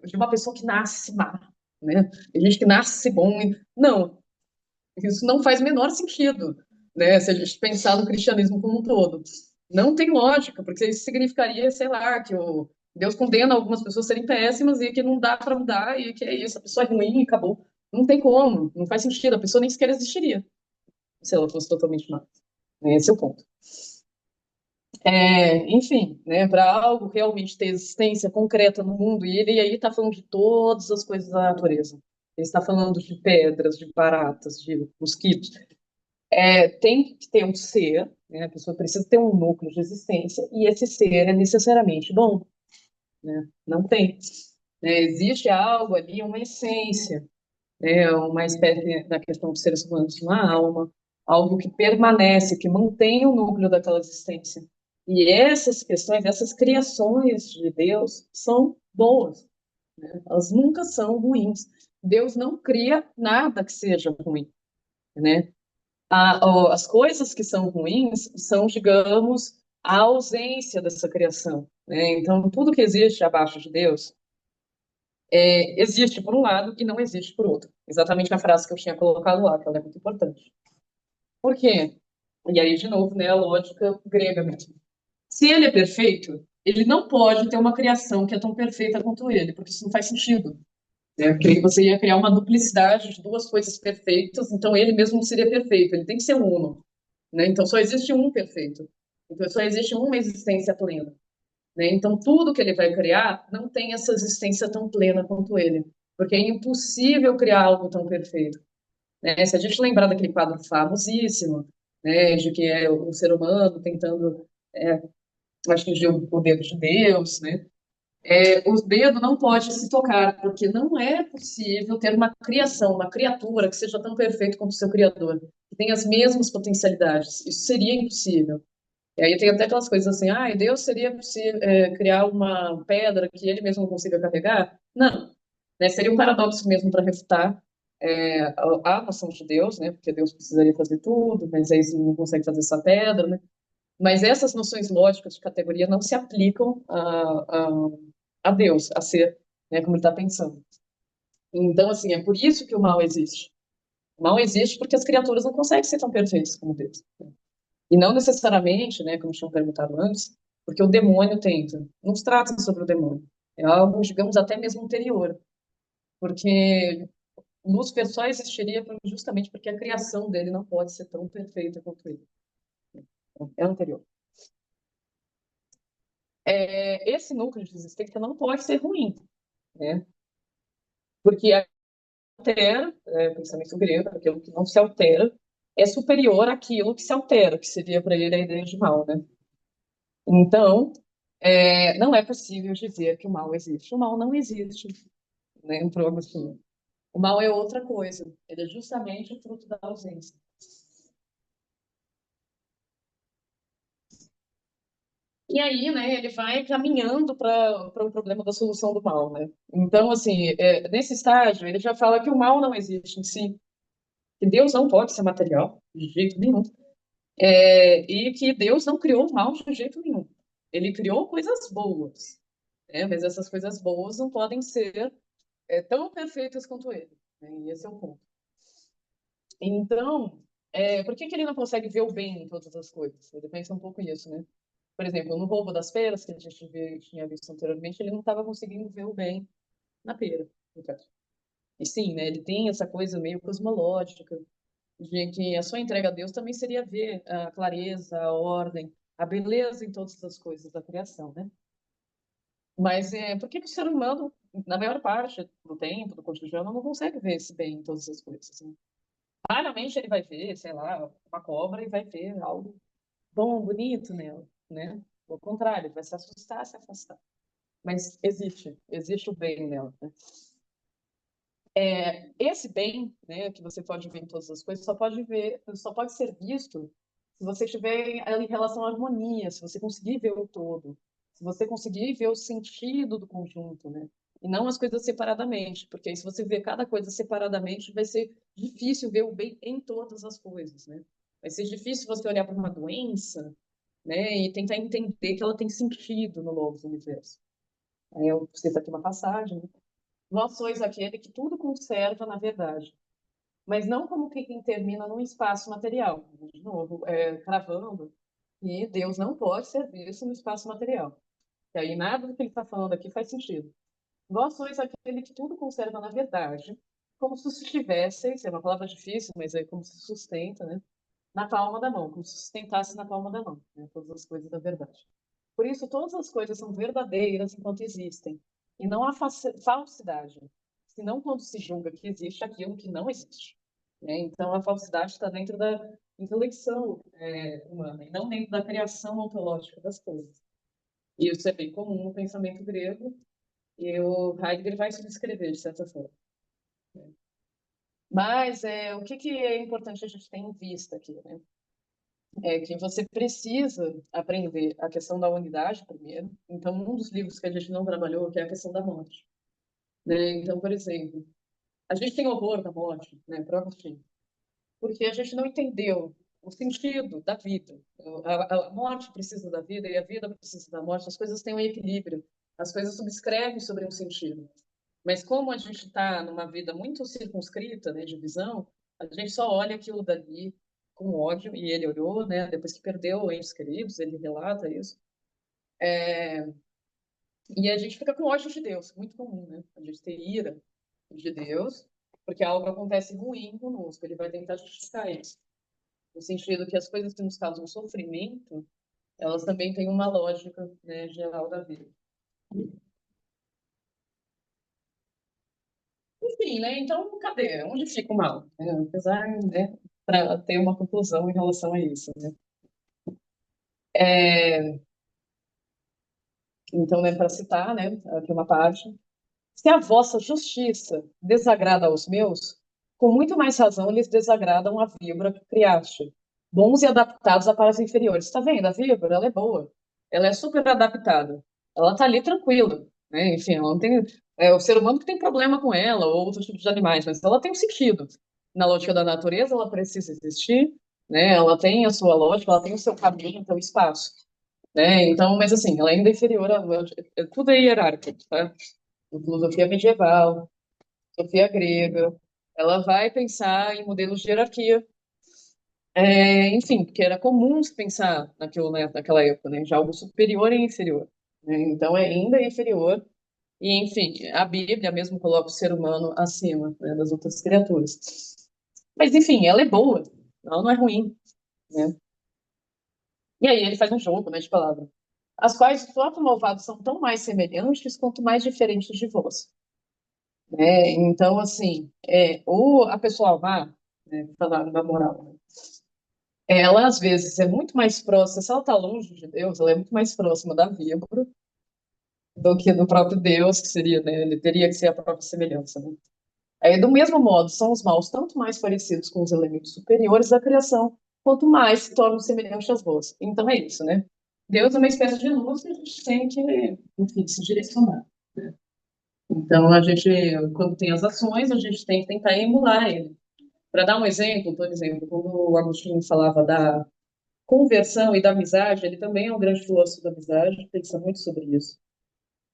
de uma pessoa que nasce má, né? Tem gente que nasce bom. Não, isso não faz o menor sentido, né? Se a gente pensar no cristianismo como um todo. Não tem lógica, porque isso significaria, sei lá, que Deus condena algumas pessoas a serem péssimas e que não dá para mudar e que é isso, a pessoa é ruim e acabou. Não tem como, não faz sentido, a pessoa nem sequer existiria se ela fosse totalmente má. Esse é o ponto. Enfim, né, para algo realmente ter existência concreta no mundo, e ele aí está falando de todas as coisas da natureza. Ele está falando de pedras, de baratas, de mosquitos. Tem que ter um ser, né, a pessoa precisa ter um núcleo de existência, e esse ser é necessariamente bom, né? Não tem. Existe algo ali, uma essência, uma espécie da questão dos seres humanos, uma alma, algo que permanece, que mantém o núcleo daquela existência. E essas questões, essas criações de Deus são boas, né? Elas nunca são ruins. Deus não cria nada que seja ruim, né? As coisas que são ruins são, digamos, a ausência dessa criação, né? Então, tudo que existe abaixo de Deus existe por um lado e não existe por outro. Exatamente a frase que eu tinha colocado lá, que ela é muito importante. Por quê? E aí, de novo, né, a lógica grega mesmo. Se ele é perfeito, ele não pode ter uma criação que é tão perfeita quanto ele, porque isso não faz sentido. Né? Porque aí você ia criar uma duplicidade de duas coisas perfeitas, então ele mesmo não seria perfeito, ele tem que ser uno. Né? Então só existe um perfeito. Então só existe uma existência plena. Né? Então, tudo que ele vai criar não tem essa existência tão plena quanto ele, porque é impossível criar algo tão perfeito. Né? Se a gente lembrar daquele quadro famosíssimo, né, de que é o ser humano tentando atingir o dedo de Deus, né? O dedo não pode se tocar, porque não é possível ter uma criação, uma criatura que seja tão perfeita quanto o seu Criador, que tenha as mesmas potencialidades. Isso seria impossível. E aí tem até aquelas coisas assim, Deus seria possível criar uma pedra que ele mesmo não consiga carregar? Não. Né? Seria um paradoxo mesmo para refutar a noção de Deus, né? Porque Deus precisaria fazer tudo, mas aí ele não consegue fazer essa pedra, né? Mas essas noções lógicas de categoria não se aplicam a Deus, a ser, né, como ele está pensando. Então, assim, é por isso que o mal existe. O mal existe porque as criaturas não conseguem ser tão perfeitas como Deus. E não necessariamente, né, como tinham perguntado antes, porque o demônio tenta. Não se trata sobre o demônio. É algo, digamos, até mesmo anterior. Porque Lúcifer só existiria justamente porque a criação dele não pode ser tão perfeita quanto ele. É anterior. Esse núcleo de existência não pode ser ruim, né? Porque altera, pensamento grego, aquilo que não se altera, é superior àquilo que se altera, que seria para ele a ideia de mal, né? Então, não é possível dizer que o mal existe. O mal não existe, né? Entrou assim. O mal é outra coisa. Ele é justamente o fruto da ausência. E aí, né, ele vai caminhando para o problema da solução do mal, né? Então, assim, nesse estágio, ele já fala que o mal não existe em si, que Deus não pode ser material, de jeito nenhum, e que Deus não criou o mal de jeito nenhum. Ele criou coisas boas, né? Mas essas coisas boas não podem ser tão perfeitas quanto ele, né? E esse é o ponto. Então, por que ele não consegue ver o bem em todas as coisas? Ele pensa um pouco nisso, né? Por exemplo, no roubo das peras, que a gente tinha visto anteriormente, ele não estava conseguindo ver o bem na pera, no caso. E sim, né, ele tem essa coisa meio cosmológica, de que a sua entrega a Deus também seria ver a clareza, a ordem, a beleza em todas as coisas da criação, né? Mas por que que o ser humano, na maior parte do tempo, do cotidiano, não consegue ver esse bem em todas as coisas, né? Raramente ele vai ver, sei lá, uma cobra e vai ver algo bom, bonito nela, né? Ao contrário, ele vai se assustar, se afastar. Mas existe o bem nela, né? Esse bem, né, que você pode ver em todas as coisas, só pode ser visto se você estiver em relação à harmonia, se você conseguir ver o todo, se você conseguir ver o sentido do conjunto, né? E não as coisas separadamente, porque aí se você ver cada coisa separadamente, vai ser difícil ver o bem em todas as coisas, né? Vai ser difícil você olhar para uma doença, né, e tentar entender que ela tem sentido no novo universo. Aí eu cito aqui uma passagem, né? Vós sois aquele que tudo conserva na verdade, mas não como quem termina num espaço material. De novo, cravando que Deus não pode ser visto no espaço material. E aí nada do que ele está falando aqui faz sentido. Vós sois aquele que tudo conserva na verdade, como se estivesseis, é uma palavra difícil, mas é como se sustenta, né? Na palma da mão, como se sustentasse na palma da mão, né? Todas as coisas da verdade. Por isso, todas as coisas são verdadeiras enquanto existem, e não há falsidade, senão quando se julga que existe aquilo que não existe, né? Então, a falsidade está dentro da intelecção humana, e não dentro da criação ontológica das coisas. E isso é bem comum no pensamento grego, e o Heidegger vai se descrever, de certa forma. Mas o que é importante a gente ter em vista aqui, né? É que você precisa aprender a questão da unidade primeiro. Então, um dos livros que a gente não trabalhou, que é a questão da morte, né? Então, por exemplo, a gente tem horror da morte, né, para Agostinho, porque a gente não entendeu o sentido da vida. A morte precisa da vida e a vida precisa da morte. As coisas têm um equilíbrio. As coisas subscrevem sobre um sentido. Mas como a gente está numa vida muito circunscrita, né, de visão, a gente só olha aquilo dali com ódio, e ele olhou, né, depois que perdeu entes queridos, ele relata isso. E a gente fica com ódio de Deus, muito comum, né? A gente ter ira de Deus, porque algo acontece ruim conosco, ele vai tentar justificar isso. No sentido que as coisas que nos causam sofrimento, elas também têm uma lógica, né, geral da vida. Enfim, né? Então, cadê? Onde fica o mal? Apesar, né, para ter uma conclusão em relação a isso, né? Então, né, para citar, né, aqui uma parte. Se a vossa justiça desagrada aos meus, com muito mais razão lhes desagradam a víbora que criaste, bons e adaptados a pares inferiores. Está vendo? A víbora, ela é boa. Ela é super adaptada. Ela está ali tranquila, né? Enfim, ela não tem... É o ser humano que tem problema com ela, ou outros tipos de animais, mas ela tem um sentido. Na lógica da natureza, ela precisa existir, né? Ela tem a sua lógica, ela tem o seu caminho, o seu espaço, né? Então, mas assim, ela ainda é inferior a... Tudo é hierárquico, tá? Filosofia medieval, filosofia grega, ela vai pensar em modelos de hierarquia. Enfim, porque era comum se pensar naquilo, né, naquela época, né, de algo superior e inferior, né? Então ainda é inferior. E, enfim, a Bíblia mesmo coloca o ser humano acima, né, das outras criaturas. Mas, enfim, ela é boa, ela não é ruim, né? E aí ele faz um jogo, né, de palavras. As quais os próprios malvados são tão mais semelhantes quanto mais diferentes de vós. Então, assim, a pessoa má, né, falando da moral, né, ela às vezes é muito mais próxima, se ela está longe de Deus, ela é muito mais próxima da víbora do que do próprio Deus, que seria, né, ele teria que ser a própria semelhança, né? Aí, do mesmo modo, são os maus tanto mais parecidos com os elementos superiores da criação, quanto mais se tornam semelhantes às boas. Então é isso, né? Deus é uma espécie de luz que a gente tem que, enfim, se direcionar, né? Então, a gente, quando tem as ações, a gente tem que tentar emular ele. Para dar um exemplo, por exemplo, quando o Agostinho falava da conversão e da amizade, ele também é um grande filósofo da amizade, pensa muito sobre isso.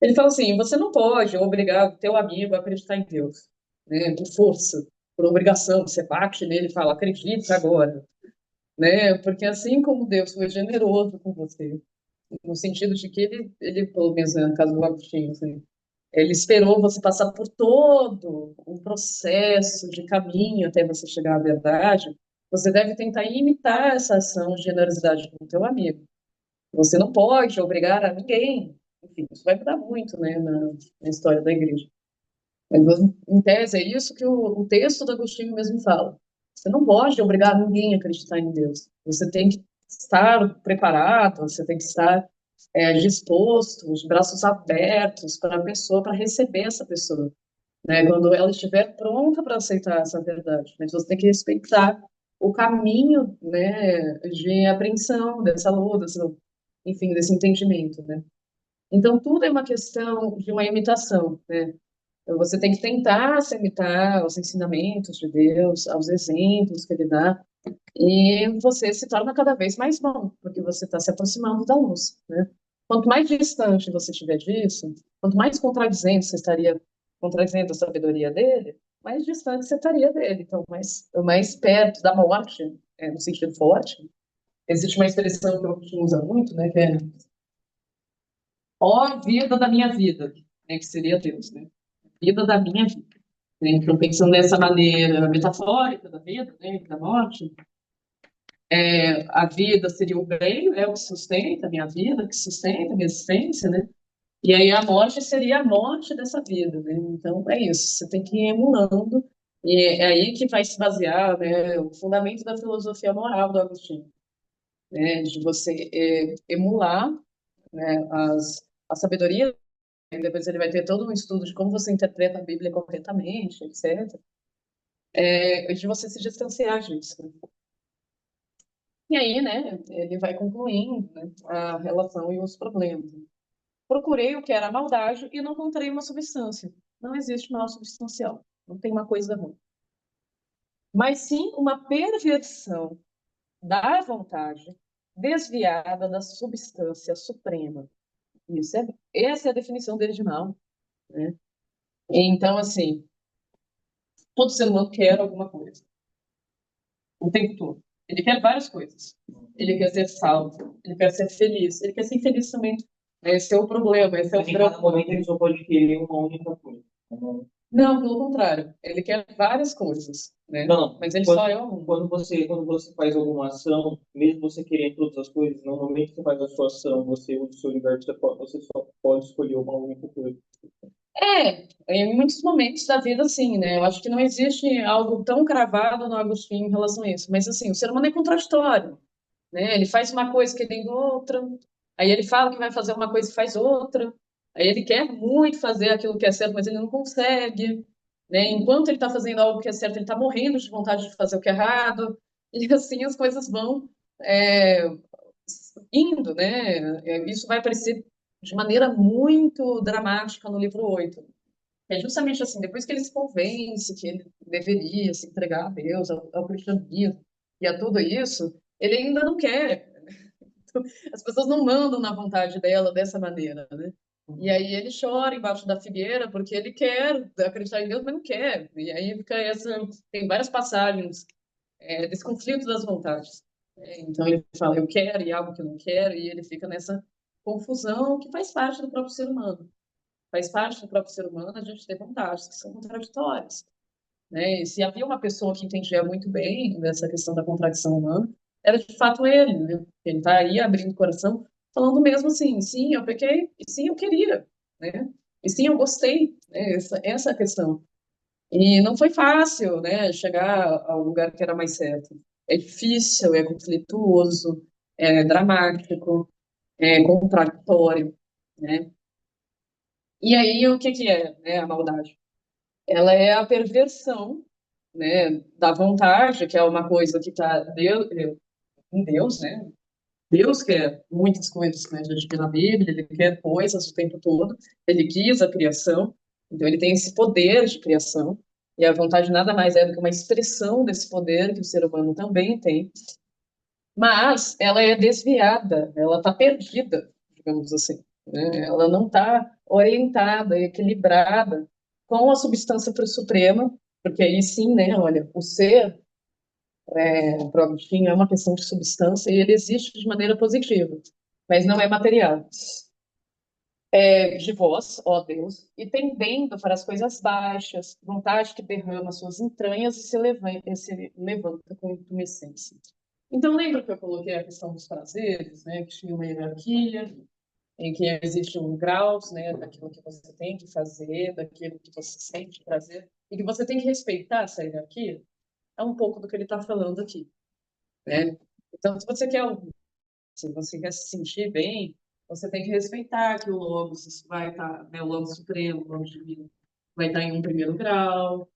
Ele fala assim: você não pode obrigar o teu amigo a acreditar em Deus, né, por força, por obrigação. Você bate nele e fala: acredite agora, né? Porque assim como Deus foi generoso com você, no sentido de que ele pelo menos, né, no caso do Agostinho, assim, Ele esperou você passar por todo um processo de caminho até você chegar à verdade. Você deve tentar imitar essa ação de generosidade com o teu amigo. Você não pode obrigar a ninguém. Enfim, isso vai mudar muito, né, na história da igreja. Mas, em tese, é isso que o texto do Agostinho mesmo fala. Você não pode obrigar ninguém a acreditar em Deus. Você tem que estar preparado, você tem que estar disposto, os braços abertos para a pessoa, para receber essa pessoa, né? Quando ela estiver pronta para aceitar essa verdade. Mas você tem que respeitar o caminho, né, de apreensão dessa luta, enfim, desse entendimento, né? Então, tudo é uma questão de uma imitação, né? Então, você tem que tentar se imitar aos ensinamentos de Deus, aos exemplos que ele dá, e você se torna cada vez mais bom, porque você está se aproximando da luz, né? Quanto mais distante você estiver disso, quanto mais contradizendo você estaria, contradizendo a sabedoria dele, mais distante você estaria dele. Então, mais perto da morte, no sentido forte. Existe uma expressão que eu uso muito, né, que é ó vida da minha vida, né, que seria Deus, né? Vida da minha vida. Né? Então, pensando dessa maneira metafórica da vida, né, da morte, a vida seria o bem, né, o que sustenta a minha vida, que sustenta a minha existência, né? E aí a morte seria a morte dessa vida, né? Então é isso, você tem que ir emulando, e é aí que vai se basear, né, o fundamento da filosofia moral do Agostinho, né, de você emular, né, a sabedoria, e depois ele vai ter todo um estudo de como você interpreta a Bíblia corretamente, etc. De você se distanciar disso. Né? E aí, né, ele vai concluindo, né, a relação e os problemas. Procurei o que era maldade e não encontrei uma substância. Não existe mal substancial. Não tem uma coisa ruim. Mas sim uma perversão da vontade desviada da substância suprema. Essa é a definição dele de mal. Né? Então, assim, todo ser humano quer alguma coisa. O tempo todo. Ele quer várias coisas. Ele quer ser salvo, ele quer ser feliz, ele quer ser infeliz também. Esse é o problema, esse é o Mas em cada drama. momento ele só pode querer uma única coisa. Não, pelo contrário. Ele quer várias coisas, né? Não, Mas ele quando, só é um. quando você faz alguma ação, mesmo você querendo todas as coisas, no momento que você faz a sua ação, você usa o seu livre você só pode escolher uma única coisa. Em muitos momentos da vida, sim, né? Eu acho que não existe algo tão cravado no Agostinho em relação a isso. Mas, assim, o ser humano é contraditório, né? Ele faz uma coisa querendo outra, aí ele fala que vai fazer uma coisa e faz outra, aí ele quer muito fazer aquilo que é certo, mas ele não consegue, né? Enquanto ele está fazendo algo que é certo, ele está morrendo de vontade de fazer o que é errado, e assim as coisas vão é, indo, né? Isso vai aparecer de maneira muito dramática no livro 8. É justamente assim, depois que ele se convence que ele deveria se entregar a Deus, ao cristianismo e a tudo isso, ele ainda não quer. As pessoas não mandam na vontade dela dessa maneira, né? E aí ele chora embaixo da figueira porque ele quer acreditar em Deus, mas não quer. E aí fica tem várias passagens desse conflito das vontades. Então ele fala, eu quero e algo que eu não quero, e ele fica nessa confusão que faz parte do próprio ser humano. Faz parte do próprio ser humano a gente ter vontades que são contraditórias. Né? E se havia uma pessoa que entendia muito bem dessa questão da contradição humana, era de fato ele. Né? Ele está aí abrindo o coração, falando mesmo assim: sim, eu pequei, e sim, eu queria. Né? E sim, eu gostei. Né? Essa é a questão. E não foi fácil, né, chegar ao lugar que era mais certo. É difícil, é conflituoso, é dramático, é contraditório, né? E aí, o que que é, né, a maldade? Ela é a perversão, né, da vontade, que é uma coisa que está em Deus, né? Deus quer muitas coisas, né? A gente vê na Bíblia, ele quer coisas o tempo todo, ele quis a criação, então ele tem esse poder de criação, e a vontade nada mais é do que uma expressão desse poder que o ser humano também tem, mas ela é desviada, ela está perdida, digamos assim, né? Ela não está orientada, equilibrada com a substância suprema, porque aí sim, né, olha, o ser, para o Agostinho, é uma questão de substância e ele existe de maneira positiva, mas não é material. de voz, ó Deus, e tendendo para as coisas baixas, vontade que derrama suas entranhas e se levanta com intumescência. Então, lembra que eu coloquei a questão dos prazeres, né, que tinha uma hierarquia, em que existe um graus, né, daquilo que você tem que fazer, daquilo que você sente prazer, e que você tem que respeitar essa hierarquia? É um pouco do que ele está falando aqui, né? Então, se você quer se sentir bem, você tem que respeitar que o Logos vai estar, né, o Logos Supremo, o Logos Divino, vai estar em um primeiro grau,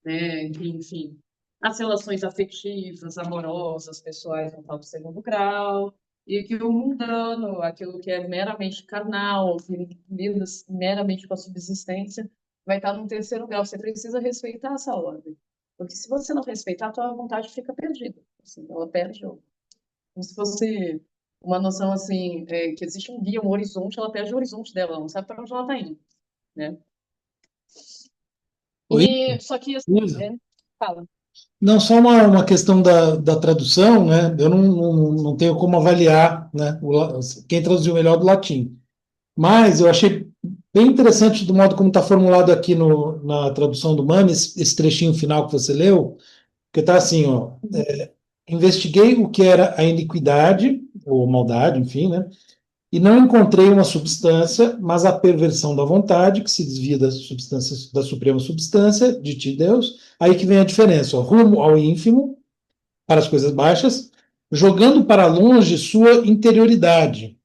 né? Que, enfim, as relações afetivas, amorosas, pessoais vão estar no segundo grau, e que o mundano, aquilo que é meramente carnal, que lida meramente com a subsistência, vai estar no terceiro grau. Você precisa respeitar essa ordem. Porque se você não respeitar, a tua vontade fica perdida. Assim, ela perde como se fosse uma noção assim, que existe um guia, um horizonte, ela perde o horizonte dela, ela não sabe para onde ela está indo, né? Oi, E só que assim, Luísa? fala. Não, só uma questão da tradução, né? Eu não tenho como avaliar, né, quem traduziu melhor do latim. Mas eu achei bem interessante do modo como está formulado aqui na tradução do Mames, esse trechinho final que você leu, que está assim, ó, investiguei o que era a iniquidade, ou maldade, enfim, né? E não encontrei uma substância, mas a perversão da vontade, que se desvia da substância, da suprema substância, de ti, Deus. Aí que vem a diferença, ó, rumo ao ínfimo, para as coisas baixas, jogando para longe sua interioridade,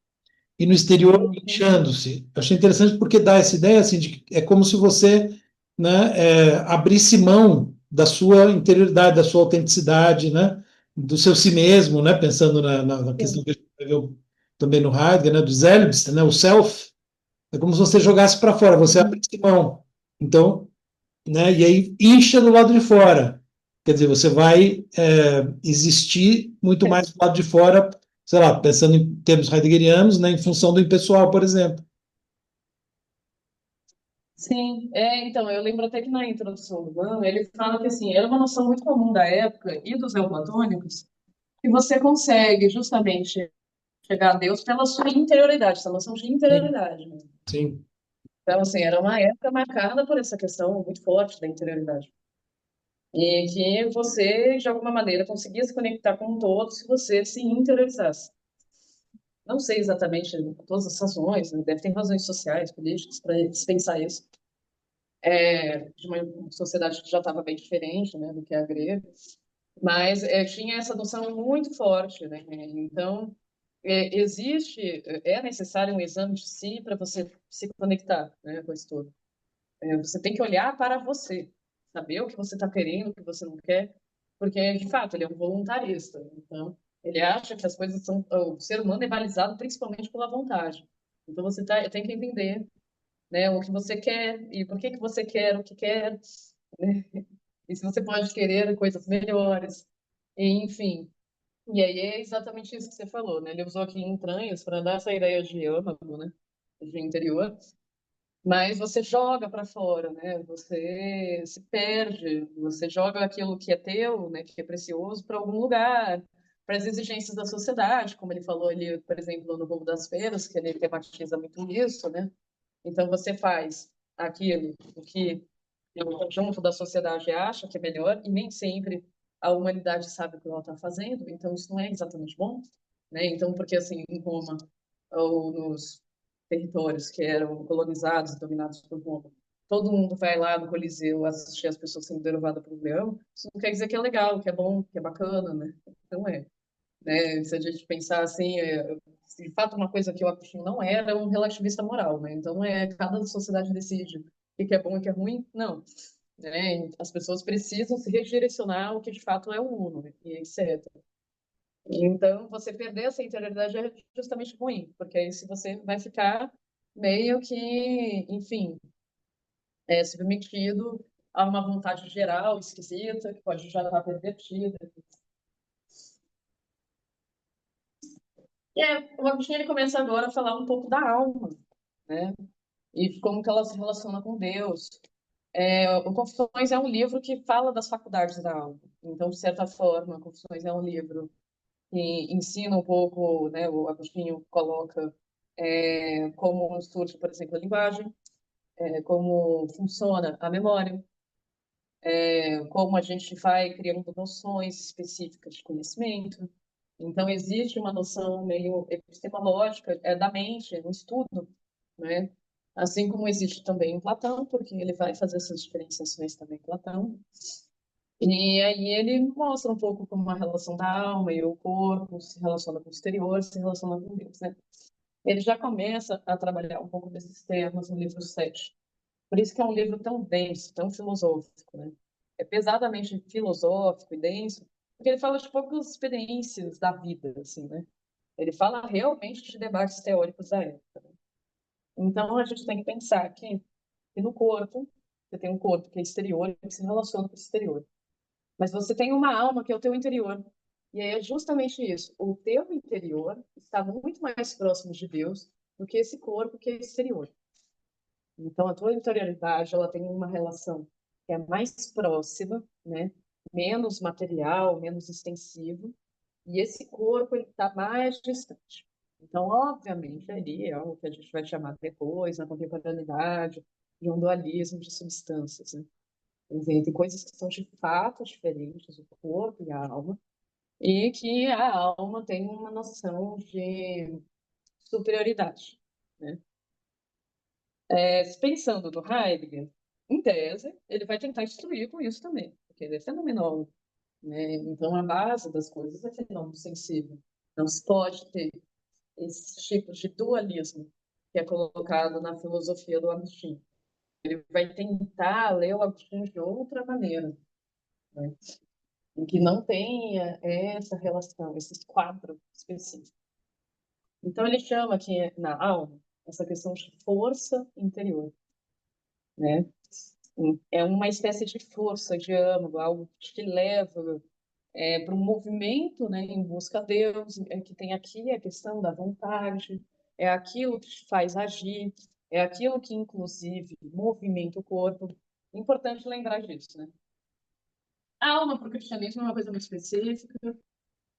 e no exterior Uhum. inchando-se. Achei interessante porque dá essa ideia assim, de que é como se você, né, abrisse mão da sua interioridade, da sua autenticidade, né, do seu si mesmo, né, pensando na questão Sim. que a gente viu também no Heidegger, né, do Selbst, né, o self, é como se você jogasse para fora, você Uhum. abrisse mão. Então, né, e aí incha do lado de fora. Quer dizer, você vai existir muito mais do lado de fora, sei lá, pensando em termos heideggerianos, né, em função do impessoal, por exemplo. Sim, então, eu lembro até que na introdução do Ban, ele fala que, assim, era uma noção muito comum da época e dos neoplatônicos, que você consegue justamente chegar a Deus pela sua interioridade, essa noção de Sim, interioridade, né? sim. Então, assim, era uma época marcada por essa questão muito forte da interioridade. E que você, de alguma maneira, conseguia se conectar com o todo se você se interiorizasse. Não sei exatamente todas as razões, né? Deve ter razões sociais, políticas, para eles pensar isso. De uma sociedade que já estava bem diferente, né, do que a grega, mas tinha essa noção muito forte, né? Então, é necessário um exame de si para você se conectar, né, com isso tudo. Você tem que olhar para você, saber o que você está querendo, o que você não quer, porque, de fato, ele é um voluntarista. Então, ele acha que as coisas são. O ser humano é balizado principalmente pela vontade. Então, tem que entender, né, o que você quer e por que que você quer o que quer, né? E se você pode querer coisas melhores, e, enfim. E aí é exatamente isso que você falou, né? Ele usou aqui entranhas para dar essa ideia de âmago, né? De interior. Mas você joga para fora, né? Você se perde, você joga aquilo que é teu, né, que é precioso, para algum lugar, para as exigências da sociedade, como ele falou ali, por exemplo, no Roubo das Penas, que ele tematiza muito isso, né? Então você faz aquilo o que o conjunto da sociedade acha que é melhor e nem sempre a humanidade sabe o que ela está fazendo, então isso não é exatamente bom, né? Então, porque assim, em Roma ou nos territórios que eram colonizados e dominados por Roma, todo mundo vai lá no Coliseu assistir as pessoas sendo derrubadas por um leão, isso não quer dizer que é legal, que é bom, que é bacana, né? Então né? Se a gente pensar assim, de fato, uma coisa que o Agostinho não era um relativista moral, né? Então, cada sociedade decide o que é bom e o que é ruim, não. Né? As pessoas precisam se redirecionar ao que de fato é o uno, né? E etc. Então, você perder essa interioridade é justamente ruim, porque aí se você vai ficar meio que, enfim, submetido a uma vontade geral, esquisita, que pode já estar pervertida. O Agostinho ele começa agora a falar um pouco da alma, né? E como que ela se relaciona com Deus. O Confissões é um livro que fala das faculdades da alma. Então, de certa forma, Confissões é um livro que ensina um pouco, né? O Agostinho coloca como surge, por exemplo, a linguagem, como funciona a memória, como a gente vai criando noções específicas de conhecimento. Então, existe uma noção meio epistemológica da mente, no estudo, né? Assim como existe também em Platão, porque ele vai fazer essas diferenciações também em Platão. E aí ele mostra um pouco como a relação da alma e o corpo se relaciona com o exterior, se relaciona com Deus, né? Ele já começa a trabalhar um pouco desses termos no livro 7. Por isso que é um livro tão denso, tão filosófico, né? É pesadamente filosófico e denso, porque ele fala de poucas experiências da vida, assim, né? Ele fala realmente de debates teóricos da época, né? Então, a gente tem que pensar que no corpo, você tem um corpo que é exterior e que se relaciona com o exterior. Mas você tem uma alma que é o teu interior. E aí é justamente isso. O teu interior está muito mais próximo de Deus do que esse corpo que é exterior. Então, a tua interioridade, ela tem uma relação que é mais próxima, né? Menos material, menos extensivo, e esse corpo ele está mais distante. Então, obviamente, ali é o que a gente vai chamar depois, na contemporaneidade, de um dualismo de substâncias, né? Quer dizer, tem coisas que são de fato diferentes, o corpo e a alma, e que a alma tem uma noção de superioridade, né? Pensando no Heidegger, em tese, ele vai tentar instruir com isso também, porque ele é fenomenal, né? Então, a base das coisas é fenômeno sensível. Não se pode ter esse tipo de dualismo que é colocado na filosofia do Agostinho. Ele vai tentar ler o Agostinho de outra maneira, né? Em que não tenha essa relação, esse quadro específico. Então, ele chama aqui na alma essa questão de força interior, né? É uma espécie de força, de âmago, algo que te leva para um movimento, né, em busca de Deus, que tem aqui a questão da vontade, é aquilo que te faz agir, é aquilo que, inclusive, movimenta o corpo. Importante lembrar disso, né? A alma para o cristianismo é uma coisa muito específica,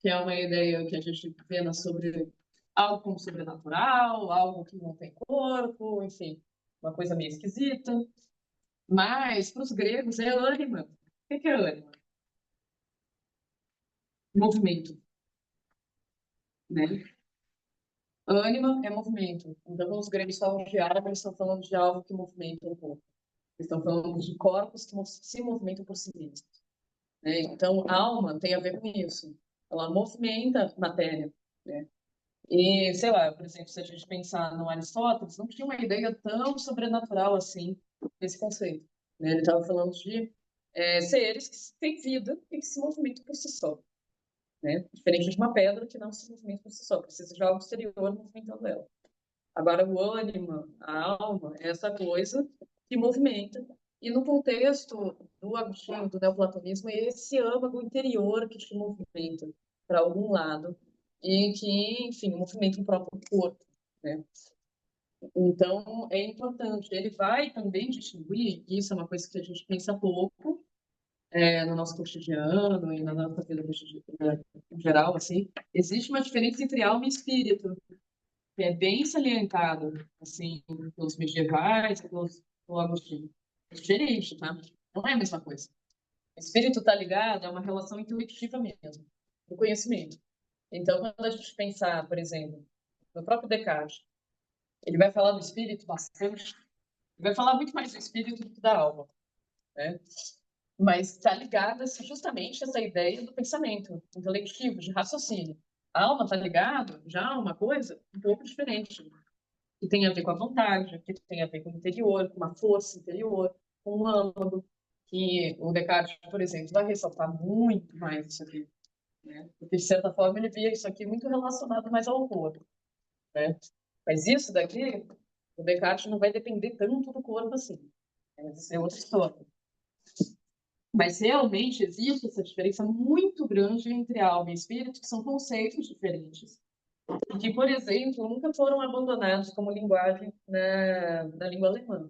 que é uma ideia que a gente vê sobre algo como sobrenatural, algo que não tem corpo, enfim, uma coisa meio esquisita. Mas, para os gregos, é ânima. O que é ânima? Movimento, né? Ânima é movimento. Então, quando os gregos falam de alma, eles estão falando de algo que movimenta o corpo. Eles estão falando de corpos que se movimentam por si mesmos, né? Então, alma tem a ver com isso. Ela movimenta matéria, né? E, sei lá, por exemplo, se a gente pensar no Aristóteles, não tinha uma ideia tão sobrenatural assim desse conceito, né? Ele estava falando de seres que têm vida e que se movimentam por si só, né? Diferente de uma pedra que não se movimenta por si só, precisa de algo exterior movimentando ela. Agora, o ânima, a alma, é essa coisa que movimenta. E no contexto do Agostinho, do neoplatonismo, é esse âmago interior que te movimenta para algum lado e que, enfim, movimenta o próprio corpo, né? Então, é importante. Ele vai também distinguir, e isso é uma coisa que a gente pensa pouco no nosso cotidiano e na nossa vida em geral, assim, existe uma diferença entre alma e espírito, que é bem salientado, assim, pelos medievais, pelo Agostinho. É diferente, tá? Não é a mesma coisa. O espírito está ligado a uma relação intuitiva mesmo, do conhecimento. Então, quando a gente pensar, por exemplo, no próprio Descartes, ele vai falar do espírito bastante, ele vai falar muito mais do espírito do que da alma, né? Mas está ligada justamente a essa ideia do pensamento intelectivo, de raciocínio. A alma está ligada já a uma coisa um pouco diferente, que tem a ver com a vontade, que tem a ver com o interior, com uma força interior, com um âmago, que o Descartes, por exemplo, vai ressaltar muito mais isso aqui, né? Porque, de certa forma, ele via isso aqui muito relacionado mais ao corpo, né? Mas isso daqui, o Descartes não vai depender tanto do corpo assim. Isso é outra história. Mas realmente existe essa diferença muito grande entre alma e espírito, que são conceitos diferentes. E que, por exemplo, nunca foram abandonados como linguagem na língua alemã.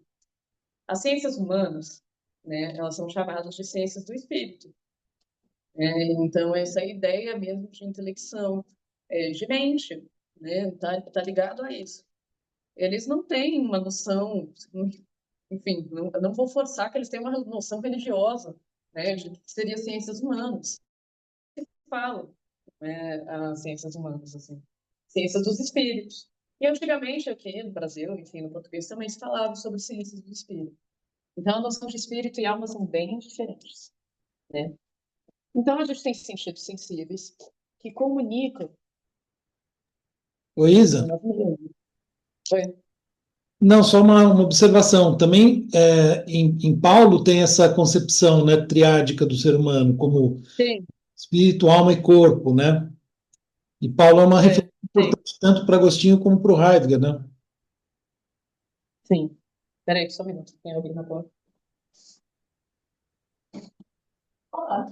As ciências humanas, né, elas são chamadas de ciências do espírito. Então, essa ideia mesmo de intelecção, de mente, né, tá ligado a isso. eles não têm uma noção, enfim, não vou forçar que eles tenham uma noção religiosa, né, de que seria ciências humanas. Falam, né, as ciências humanas, assim, ciências dos espíritos. E antigamente aqui no Brasil, enfim, no português também se falava sobre ciências do espírito. Então a noção de espírito e alma são bem diferentes, né? Então a gente tem sentidos sensíveis que comunicam. Ô, Isa, Foi. não, só uma observação. Também em Paulo tem essa concepção, né, triádica do ser humano, como Sim, espírito, alma e corpo, né? E Paulo é uma referência sim, importante tanto para Agostinho como para o Heidegger, né? sim. Peraí, só um minuto, tem alguém na porta. Olá,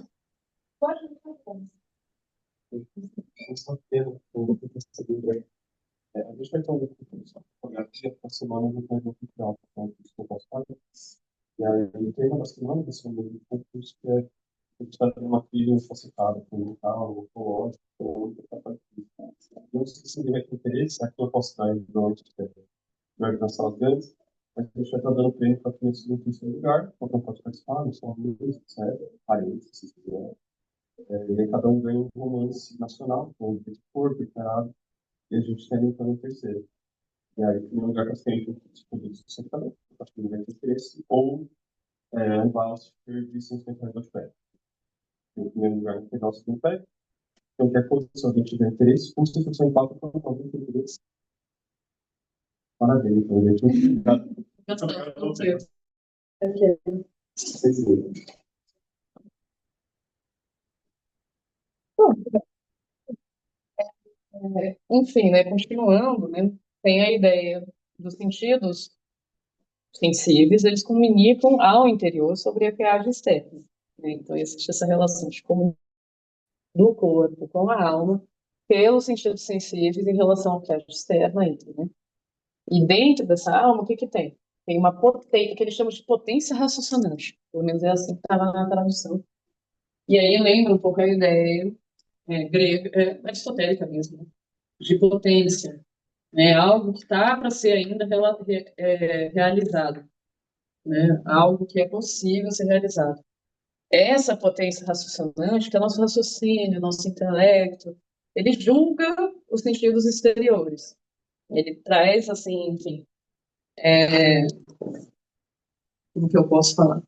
pode me falar. Essa pena, eu percebi bem. A gente vai ter um grupo de fotografia essa semana no Conjunto Cultural, que é um curso que eu posso fazer. E aí, tem uma semana desse um curso que é a gente está tendo uma trilha facilitada, fundamental, ecológica, ou outra participativa. Não sei se ele vai ter interesse, aqui eu posso dar em noite, nas salas grandes, mas a gente vai estar dando treino para quem se em seu lugar, qualquer um pode participar, não são amigos, etc. Parentes, se quiser. E aí cada um ganha um romance nacional, com o corpo, literário, e a gente está limpando o terceiro. E aí, em primeiro lugar, está sempre tipo de sustentamento, acho que ninguém tem interesse, ou um voucher de 150 reais de pé. Em primeiro lugar, no pegar o segundo pé. Então, quer coisa, se alguém tiver interesse, ou se você empata com alguém tem interesse. Maravilha, então, gente. Obrigado. Vocês viram. Enfim, né, continuando, né, tem a ideia dos sentidos sensíveis, eles comunicam ao interior sobre a viagem externa, né? Então existe essa relação de comunicação do corpo com a alma pelos sentidos sensíveis em relação à viagem externa, né? E dentro dessa alma, o que que tem? Tem uma potência, que eles chamam de potência raciocinante, pelo menos é assim que estava na tradução. E aí lembra um pouco a ideia grega, aristotélica mesmo, né? De potência, né? Algo que está para ser ainda realizado, né? Algo que é possível ser realizado. Essa potência raciocinante, que é nosso raciocínio, nosso intelecto, ele julga os sentidos exteriores. Ele traz, assim, enfim, como que eu posso falar?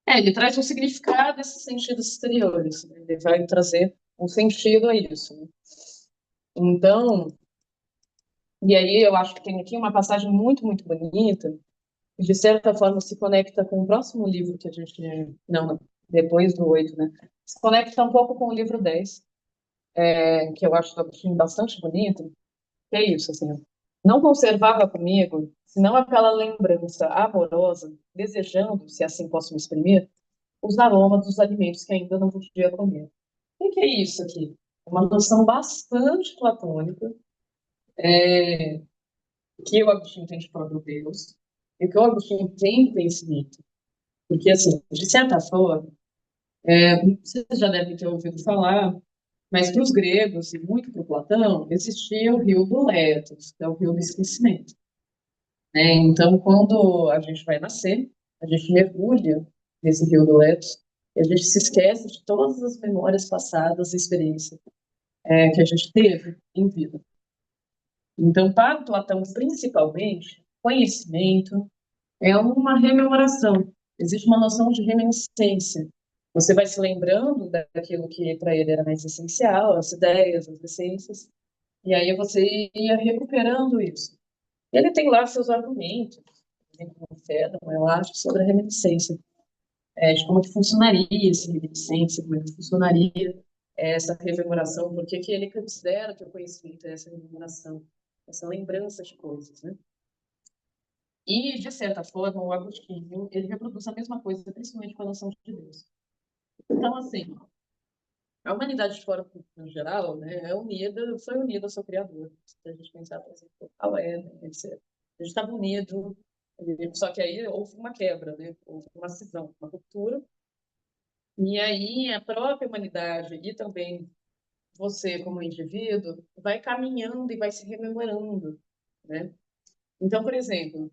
Ele traz um significado desses sentidos exteriores. Né? Ele vai trazer um sentido a isso. Né? Então, e aí eu acho que tem aqui uma passagem muito, muito bonita, que de certa forma se conecta com o próximo livro que a gente. Não, depois do 8, né? Se conecta um pouco com o livro 10, que eu acho bastante bonito, que é isso, assim. Não conservava comigo, senão aquela lembrança amorosa, desejando, se assim posso me exprimir, os aromas dos alimentos que ainda não podia comer. O que é isso aqui? Uma noção bastante platônica, que o Agostinho tem de próprio Deus, e que o Agostinho tem de conhecimento. Porque, assim, de certa forma, vocês já devem ter ouvido falar, mas para os gregos, e muito para o Platão, existia o rio do Létos, que é o rio do esquecimento. Né? Então, quando a gente vai nascer, a gente mergulha nesse rio do Létos, e a gente se esquece de todas as memórias passadas e experiências que a gente teve em vida. Então, para Platão, principalmente, conhecimento é uma rememoração. Existe uma noção de reminiscência. Você vai se lembrando daquilo que para ele era mais essencial, as ideias, as essências, e aí você ia recuperando isso. Ele tem lá seus argumentos, como Fedon, eu acho, sobre a reminiscência, de como que funcionaria essa reminiscência, como é que funcionaria essa rememoração, por que que ele considera que o conhecimento é essa rememoração, essa lembrança de coisas, né? E, de certa forma, o Agostinho, ele reproduz a mesma coisa, principalmente com a noção de Deus. Então, assim, a humanidade de forma no geral, né, foi unida ao seu Criador. Se a gente pensar, por exemplo, qual né, a gente estava unido, só que aí houve uma quebra, né, houve uma cisão, uma ruptura, e aí a própria humanidade e também você como indivíduo vai caminhando e vai se rememorando, né? Então, por exemplo,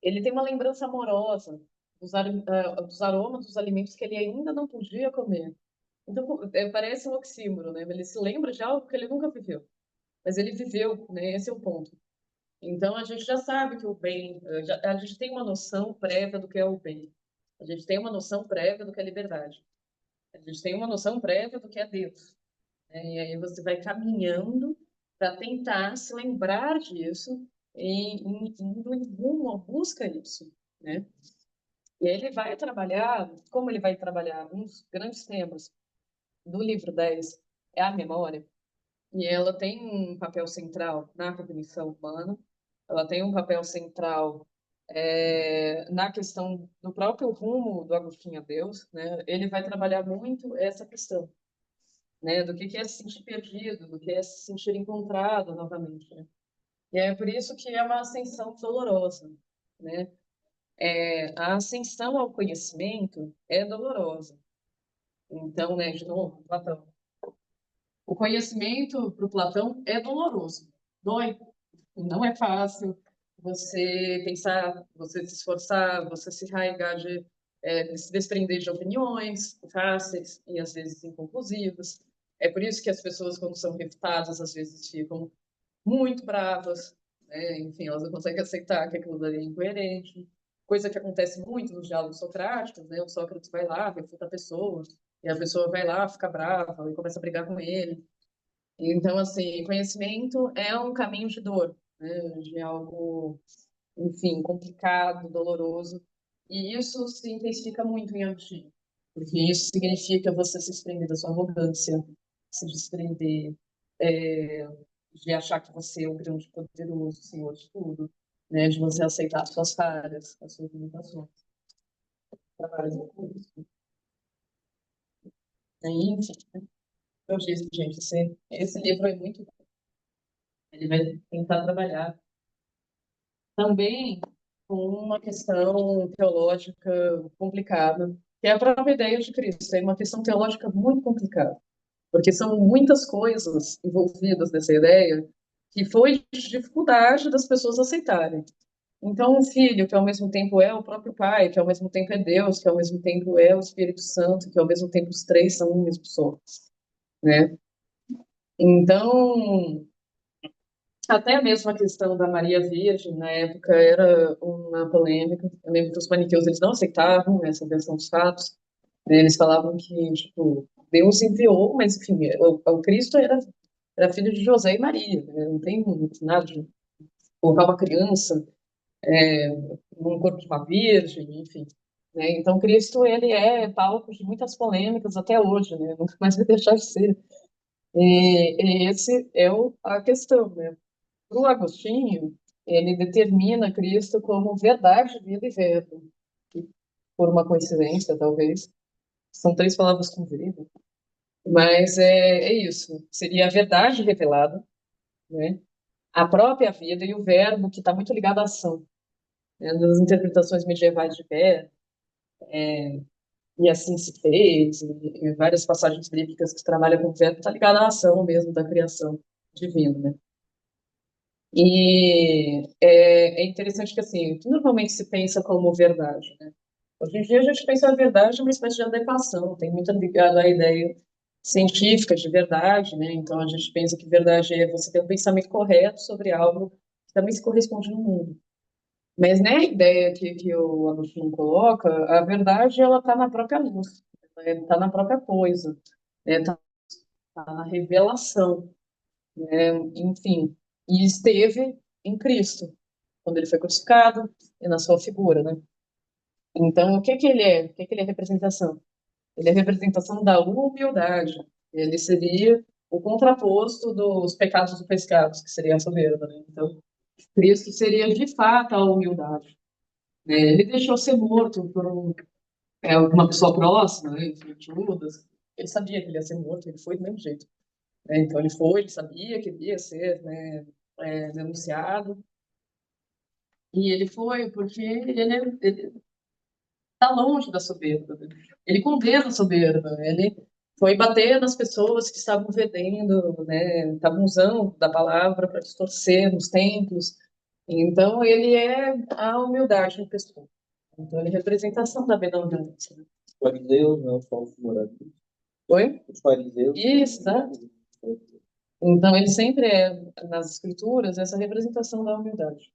ele tem uma lembrança amorosa dos aromas dos alimentos que ele ainda não podia comer. Então, parece um oxímoro, né? Ele se lembra de algo que ele nunca viveu, mas ele viveu, né? Esse é o ponto. Então, a gente já sabe que o bem, a gente tem uma noção prévia do que é o bem. A gente tem uma noção prévia do que é liberdade. A gente tem uma noção prévia do que é Deus, né? E aí você vai caminhando para tentar se lembrar disso e indo em rumo à busca disso, né? E aí ele vai trabalhar, como ele vai trabalhar um dos grandes temas do livro 10 é a memória, e ela tem um papel central na cognição humana, ela tem um papel central na questão do próprio rumo do Agostinho a Deus, né? Ele vai trabalhar muito essa questão, né? Do que é se sentir perdido, do que é se sentir encontrado novamente, né? E é por isso que é uma ascensão dolorosa, né? A ascensão ao conhecimento é dolorosa. Então, né, de novo, Platão. O conhecimento para o Platão é doloroso, dói, não é fácil você pensar, você se esforçar, você se arraigar se desprender de opiniões fáceis e às vezes inconclusivas. É por isso que as pessoas, quando são refutadas, às vezes ficam muito bravas, né? Enfim, elas não conseguem aceitar que aquilo dali é incoerente. Coisa que acontece muito nos diálogos socráticos, né? O Sócrates vai lá, refuta a pessoa, e a pessoa vai lá, fica brava e começa a brigar com ele. Então, assim, conhecimento é um caminho de dor, né? De algo, enfim, complicado, doloroso. E isso se intensifica muito em Agostinho, porque isso significa você se desprender da sua arrogância, se desprender é, de achar que você é o grande poderoso senhor de tudo, né? De você aceitar as suas falhas, as suas limitações. Trabalho com isso. Aí, enfim, eu disse, gente, esse livro é muito bom. Ele vai tentar trabalhar também com uma questão teológica complicada, que é a própria ideia de Cristo. É uma questão teológica muito complicada, porque são muitas coisas envolvidas nessa ideia que foi de dificuldade das pessoas aceitarem. Então, o Filho, que ao mesmo tempo é o próprio Pai, que ao mesmo tempo é Deus, que ao mesmo tempo é o Espírito Santo, que ao mesmo tempo os três são um mesmo só, né? Então, até mesmo a questão da Maria Virgem, na época, era uma polêmica. Eu lembro que os maniqueus, eles não aceitavam essa versão dos fatos, né? Eles falavam que, tipo, Deus enviou, mas, enfim, o Cristo era filho de José e Maria, né? Não tem nada de colocar uma criança num corpo de uma virgem, enfim. Né? Então, Cristo, ele é palco de muitas polêmicas até hoje, né? Nunca mais vai deixar de ser. E esse é a questão, né? Para o Agostinho, ele determina Cristo como verdade, vida e verbo. Que, por uma coincidência, talvez. São três palavras com vida. Mas é isso. Seria a verdade revelada, né? A própria vida e o verbo, que está muito ligado à ação. Né? Nas interpretações medievais de Ver, e assim se fez, e várias passagens bíblicas que trabalham com o verbo, está ligado à ação mesmo da criação divina, né? E é interessante que, assim, o que normalmente se pensa como verdade, né? Hoje em dia a gente pensa a verdade uma espécie de adequação, tem muito ligado à ideia científica de verdade, né? Então a gente pensa que verdade é você ter um pensamento correto sobre algo que também se corresponde no mundo. Mas né, a ideia que o Agostinho coloca, a verdade ela está na própria luz, está na própria coisa, está na revelação, né? Enfim, e esteve em Cristo, quando ele foi crucificado e na sua figura, né? Então, o que que ele é? O que que ele é representação? Ele é representação da humildade. Ele seria o contraposto dos pecados do pescados, que seria a soberba, né? Então, Cristo seria de fato a humildade. Ele deixou ser morto por uma pessoa próxima, né? Enfim, Judas. Ele sabia que ele ia ser morto, ele foi do mesmo jeito. Né? Então, ele foi, ele sabia que ele ia ser, né, denunciado. E ele foi porque ele está longe da soberba. Né? Ele condena a soberba. Ele foi bater nas pessoas que estavam vendendo, né, estavam usando da palavra para distorcer nos templos. Então, ele é a humildade em pessoa. Então, ele é representação da benevolência, né? Os fariseus, não, os falsos moradores. Oi? Os fariseus. Isso, tá? Então, ele sempre é, nas escrituras, essa representação da humildade.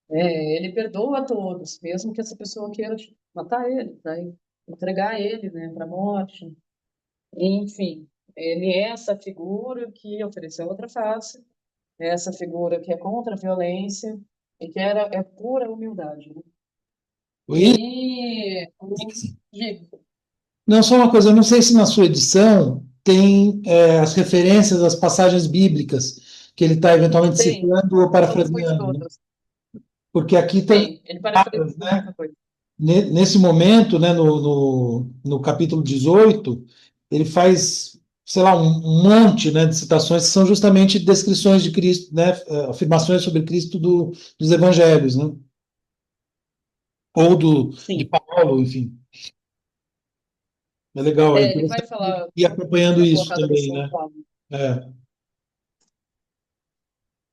Ele perdoa a todos, mesmo que essa pessoa queira matar ele, vai entregar ele, né, para a morte. Enfim, ele é essa figura que ofereceu outra face, é essa figura que é contra a violência e que é pura humildade, né? Luiz, E digo, não, só uma coisa, eu não sei se na sua edição tem as referências às passagens bíblicas que ele está eventualmente tem, citando ou colocou em parafraseando, né? todas. Porque aqui tem Tem, ele parafraseia né? muita coisa. Nesse momento, né, no capítulo 18, ele faz, sei lá, um monte, né, de citações que são justamente descrições de Cristo, né, afirmações sobre Cristo dos evangelhos, né, ou de Sim. Paulo, enfim. É legal, é Ele vai interessante falar, ir acompanhando vai isso colocar da também, questão de né? Paulo.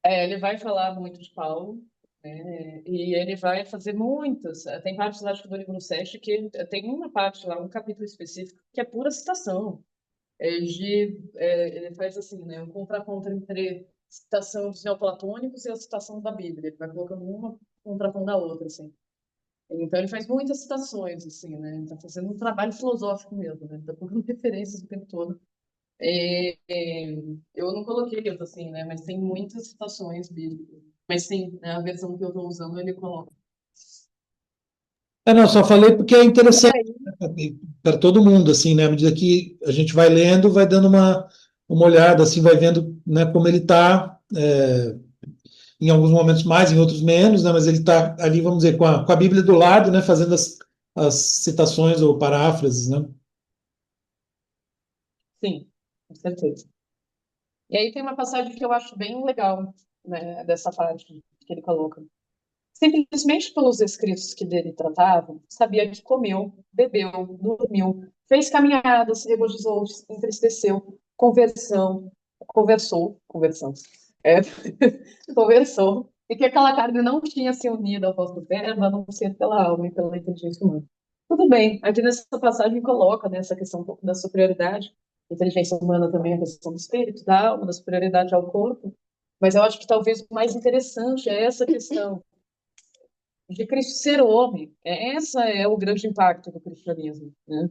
É. Ele vai falar muito de Paulo, né? E ele vai fazer muitas. Tem partes lá, acho que do livro 7 que tem uma parte lá, um capítulo específico, que é pura citação. Ele faz assim, né? Um contraponto entre citação dos neoplatônicos e a citação da Bíblia. Ele vai colocando uma contrapondo da outra, assim. Então ele faz muitas citações, assim, né? Ele está fazendo um trabalho filosófico mesmo, né? Ele está colocando referências o tempo todo. Eu não coloquei isso assim, né? Mas tem muitas citações bíblicas. Mas sim, né, a versão que eu estou usando, ele coloca. Não, só falei porque é E interessante aí, para todo mundo, assim, né? À medida que a gente vai lendo, vai dando uma olhada, assim, vai vendo, né, como ele está, em alguns momentos mais, em outros menos, né? Mas ele está ali, vamos dizer, com a Bíblia do lado, né? Fazendo as citações ou paráfrases, né? sim, com certeza. E aí tem uma passagem que eu acho bem legal, né, dessa parte que ele coloca. Simplesmente pelos escritos que dele tratavam, sabia que comeu, bebeu, dormiu, fez caminhadas, se regozijou, se entristeceu, conversão, é, conversou, e que aquela carne não tinha se unido ao vosso verbo, a não ser pela alma e pela inteligência humana. Tudo bem, aqui nessa passagem coloca, né, essa questão um pouco da superioridade, inteligência humana também é a questão do espírito, da alma, da superioridade ao corpo, mas eu acho que talvez o mais interessante é essa questão de Cristo ser homem. Essa é o grande impacto do cristianismo, né?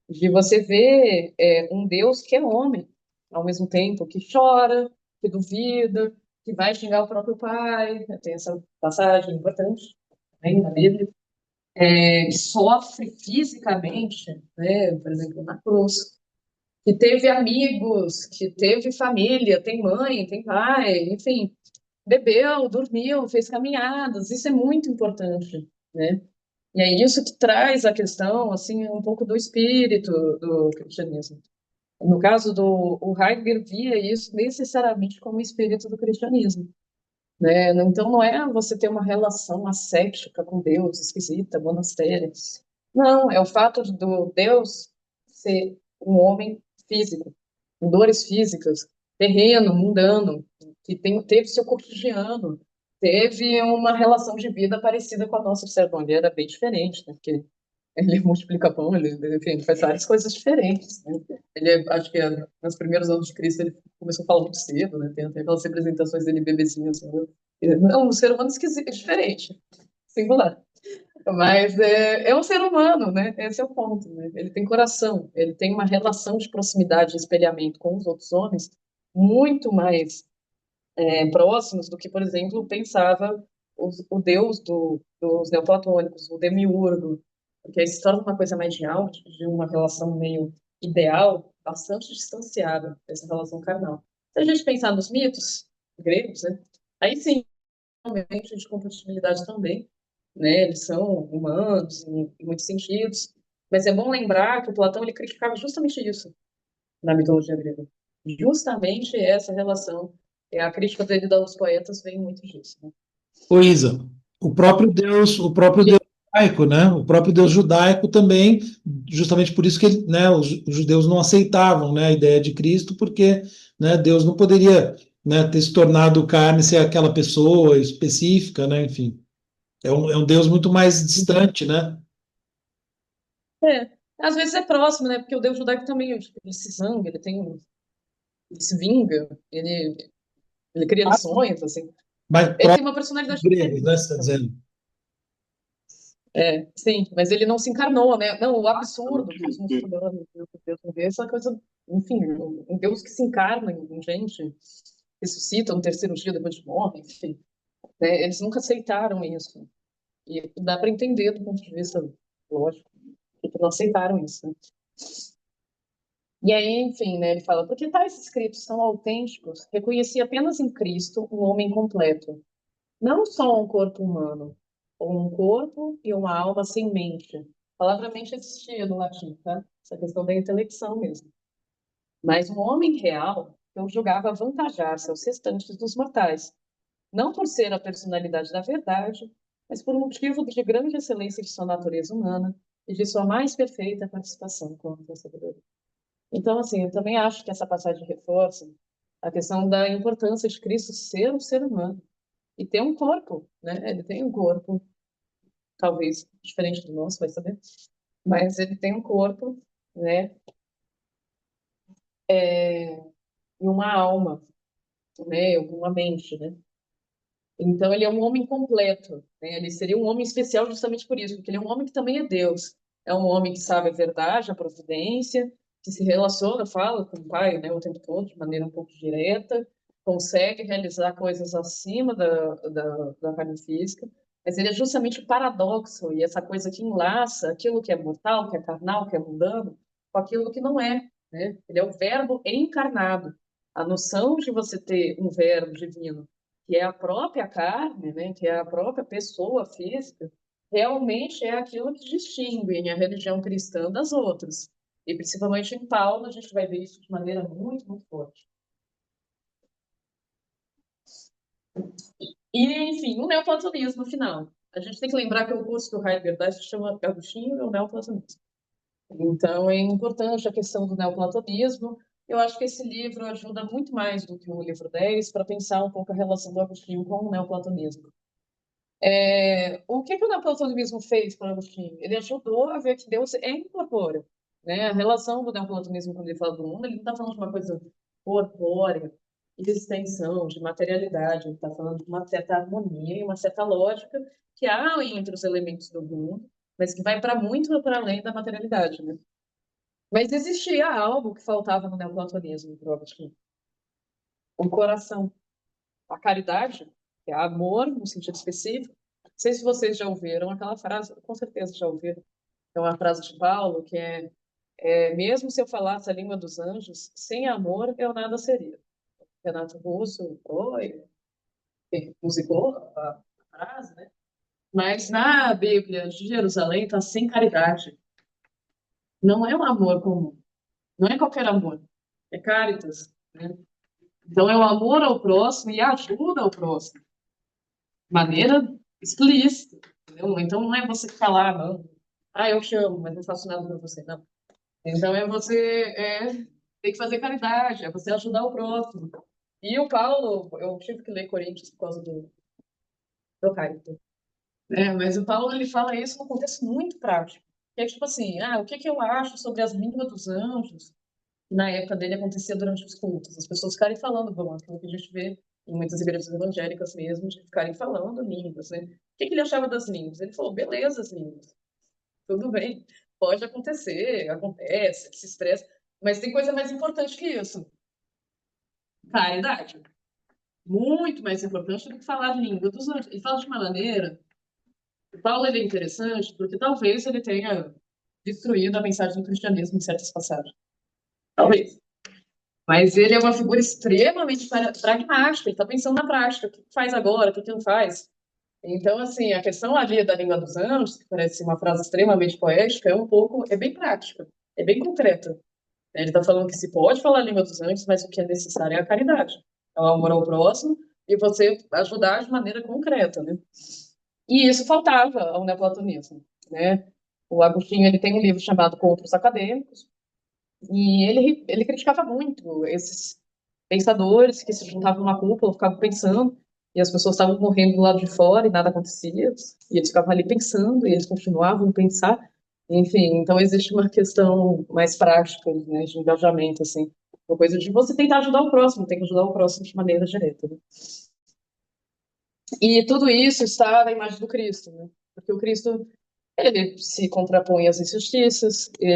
De você ver um Deus que é homem, ao mesmo tempo que chora, que duvida, que vai xingar o próprio pai. Tem essa passagem importante, né, na Bíblia. Que sofre fisicamente, né, por exemplo, na cruz. Que teve amigos, que teve família, tem mãe, tem pai, enfim, bebeu, dormiu, fez caminhadas. Isso é muito importante, né? E é isso que traz a questão, assim, um pouco do espírito do cristianismo. No caso o Heidegger via isso necessariamente como o espírito do cristianismo, né? Então não é você ter uma relação ascética com Deus, esquisita, monastéria. Não, é o fato do Deus ser um homem físico, com dores físicas, terreno, mundano, que teve seu cotidiano, teve uma relação de vida parecida com a nossa, de certa maneira, bem diferente, né? Porque ele multiplica pão, enfim, ele faz várias coisas diferentes, né? Acho que nos primeiros anos de Cristo ele começou a falar muito cedo, né? Tem até aquelas representações dele bebezinho, assim, né? Não, um ser humano esquisito, diferente, singular. Mas é um ser humano, né? Esse é o ponto, né? Ele tem coração, ele tem uma relação de proximidade e espelhamento com os outros homens muito mais próximos do que, por exemplo, pensava o Deus dos neoplatônicos, o demiurgo, porque aí se torna uma coisa mais real, de uma relação meio ideal, bastante distanciada dessa relação carnal. Se a gente pensar nos mitos gregos, né? Aí sim, realmente, de compatibilidade também, né? Eles são humanos em muitos sentidos, mas é bom lembrar que o Platão ele criticava justamente isso na mitologia grega. Justamente essa relação. A crítica dele aos poetas vem muito disso, né? Ô, Isa, o próprio E, Deus judaico, né? O próprio Deus judaico também, justamente por isso que né, os judeus não aceitavam, né, a ideia de Cristo, porque né, Deus não poderia né, ter se tornado carne, ser aquela pessoa específica, né, enfim. É um Deus muito mais distante, né? É, às vezes é próximo, né? Porque o Deus judaico também, tipo, ele se zanga, ele se vinga, ele cria lições, assim. Mais Ele tem próximo uma dos personalidade gregos, né, diferente você está também. dizendo? Sim, mas ele não se encarnou, né? Não, o absurdo que os muçulmanos, Deus não vê, essa coisa, enfim, um Deus que se encarna em gente, ressuscita no terceiro dia depois de morre, enfim, né? Eles nunca aceitaram isso. E dá para entender do ponto de vista lógico, que não aceitaram isso, né? E aí, enfim, né, ele fala, porque tais escritos são autênticos, reconheci apenas em Cristo um homem completo, não só um corpo humano, ou um corpo e uma alma sem mente. A palavra mente existia no latim, tá? Essa questão da intelecção mesmo. Mas um homem real eu julgava avantajar-se aos restantes dos mortais, não por ser a personalidade da verdade, mas por motivo de grande excelência de sua natureza humana e de sua mais perfeita participação com a sabedoria. Então, assim, eu também acho que essa passagem reforça a questão da importância de Cristo ser um ser humano e ter um corpo, né? Ele tem um corpo, talvez diferente do nosso, vai saber, mas ele tem um corpo, né? E uma alma, né? Uma mente, né? Então, ele é um homem completo, né? Ele seria um homem especial justamente por isso, porque ele é um homem que também é Deus. É um homem que sabe a verdade, a providência, que se relaciona, fala com o Pai, né, o tempo todo, de maneira um pouco direta, consegue realizar coisas acima da carne física, mas ele é justamente o paradoxo e essa coisa que enlaça aquilo que é mortal, que é carnal, que é mundano, com aquilo que não é, né? Ele é o verbo encarnado. A noção de você ter um verbo divino que é a própria carne, né, que é a própria pessoa física, realmente é aquilo que distingue a religião cristã das outras. E principalmente em Paulo, a gente vai ver isso de maneira muito, muito forte. E, enfim, o neoplatonismo, no final. A gente tem que lembrar que o curso que o Heidegger dá se chama Agostinho e o neoplatonismo. Então, é importante a questão do neoplatonismo. Eu acho que esse livro ajuda muito mais do que o livro 10 para pensar um pouco a relação do Agostinho com o neoplatonismo. O que o neoplatonismo fez para Agostinho? Ele ajudou a ver que Deus é incorpóreo, né? A relação do neoplatonismo, quando ele fala do mundo, ele não está falando de uma coisa corpórea, de extensão, de materialidade, ele está falando de uma certa harmonia e uma certa lógica que há entre os elementos do mundo, mas que vai para muito para além da materialidade, né? Mas existia algo que faltava no neoplatonismo, para Agostinho: o coração, a caridade, que é amor no sentido específico. Não sei se vocês já ouviram aquela frase, com certeza já ouviram. É uma frase de Paulo que mesmo se eu falasse a língua dos anjos, sem amor eu nada seria. Renato Russo foi, musicou a frase, né? Mas na Bíblia de Jerusalém está sem caridade. Não é um amor comum. Não é qualquer amor. É caritas, né? Então é o amor ao próximo e a ajuda ao próximo. Maneira explícita, entendeu? Então não é você falar, não. Ah, eu te amo, mas não faço nada para você, não. Então é você ter que fazer caridade, é você ajudar o próximo. E o Paulo, eu tive que ler Coríntios por causa do Caio, né? Mas o Paulo ele fala isso num contexto muito prático. Que é tipo assim, o que que eu acho sobre as línguas dos anjos? Na época dele acontecia durante os cultos, as pessoas ficarem falando, bom, aquilo que a gente vê em muitas igrejas evangélicas mesmo, de ficarem falando línguas, né? O que que ele achava das línguas? Ele falou, beleza, as línguas, tudo bem, pode acontecer, acontece, se estressa, mas tem coisa mais importante que isso, caridade. Muito mais importante do que falar de língua dos anjos. Ele fala de uma maneira, o Paulo ele é interessante porque talvez ele tenha destruído a mensagem do cristianismo em certas passagens. Talvez. Mas ele é uma figura extremamente pragmática, ele está pensando na prática, o que faz agora, o que não faz. Então, assim, a questão ali da língua dos anjos, que parece uma frase extremamente poética, é bem prática, é bem concreta. Ele está falando que se pode falar a língua dos anjos, mas o que é necessário é a caridade, é o amor ao próximo e você ajudar de maneira concreta, né? E isso faltava ao neoplatonismo, né? O Agostinho ele tem um livro chamado Contra os Acadêmicos, e ele criticava muito esses. pensadores que se juntavam na cúpula, ficavam pensando, e as pessoas estavam morrendo do lado de fora e nada acontecia, e eles ficavam ali pensando, e eles continuavam a pensar. Enfim, então existe uma questão mais prática, né, de engajamento, assim, uma coisa de você tentar ajudar o próximo, tem que ajudar o próximo de maneira direta, né? E tudo isso está na imagem do Cristo, né? Porque o Cristo, ele se contrapõe às injustiças, ele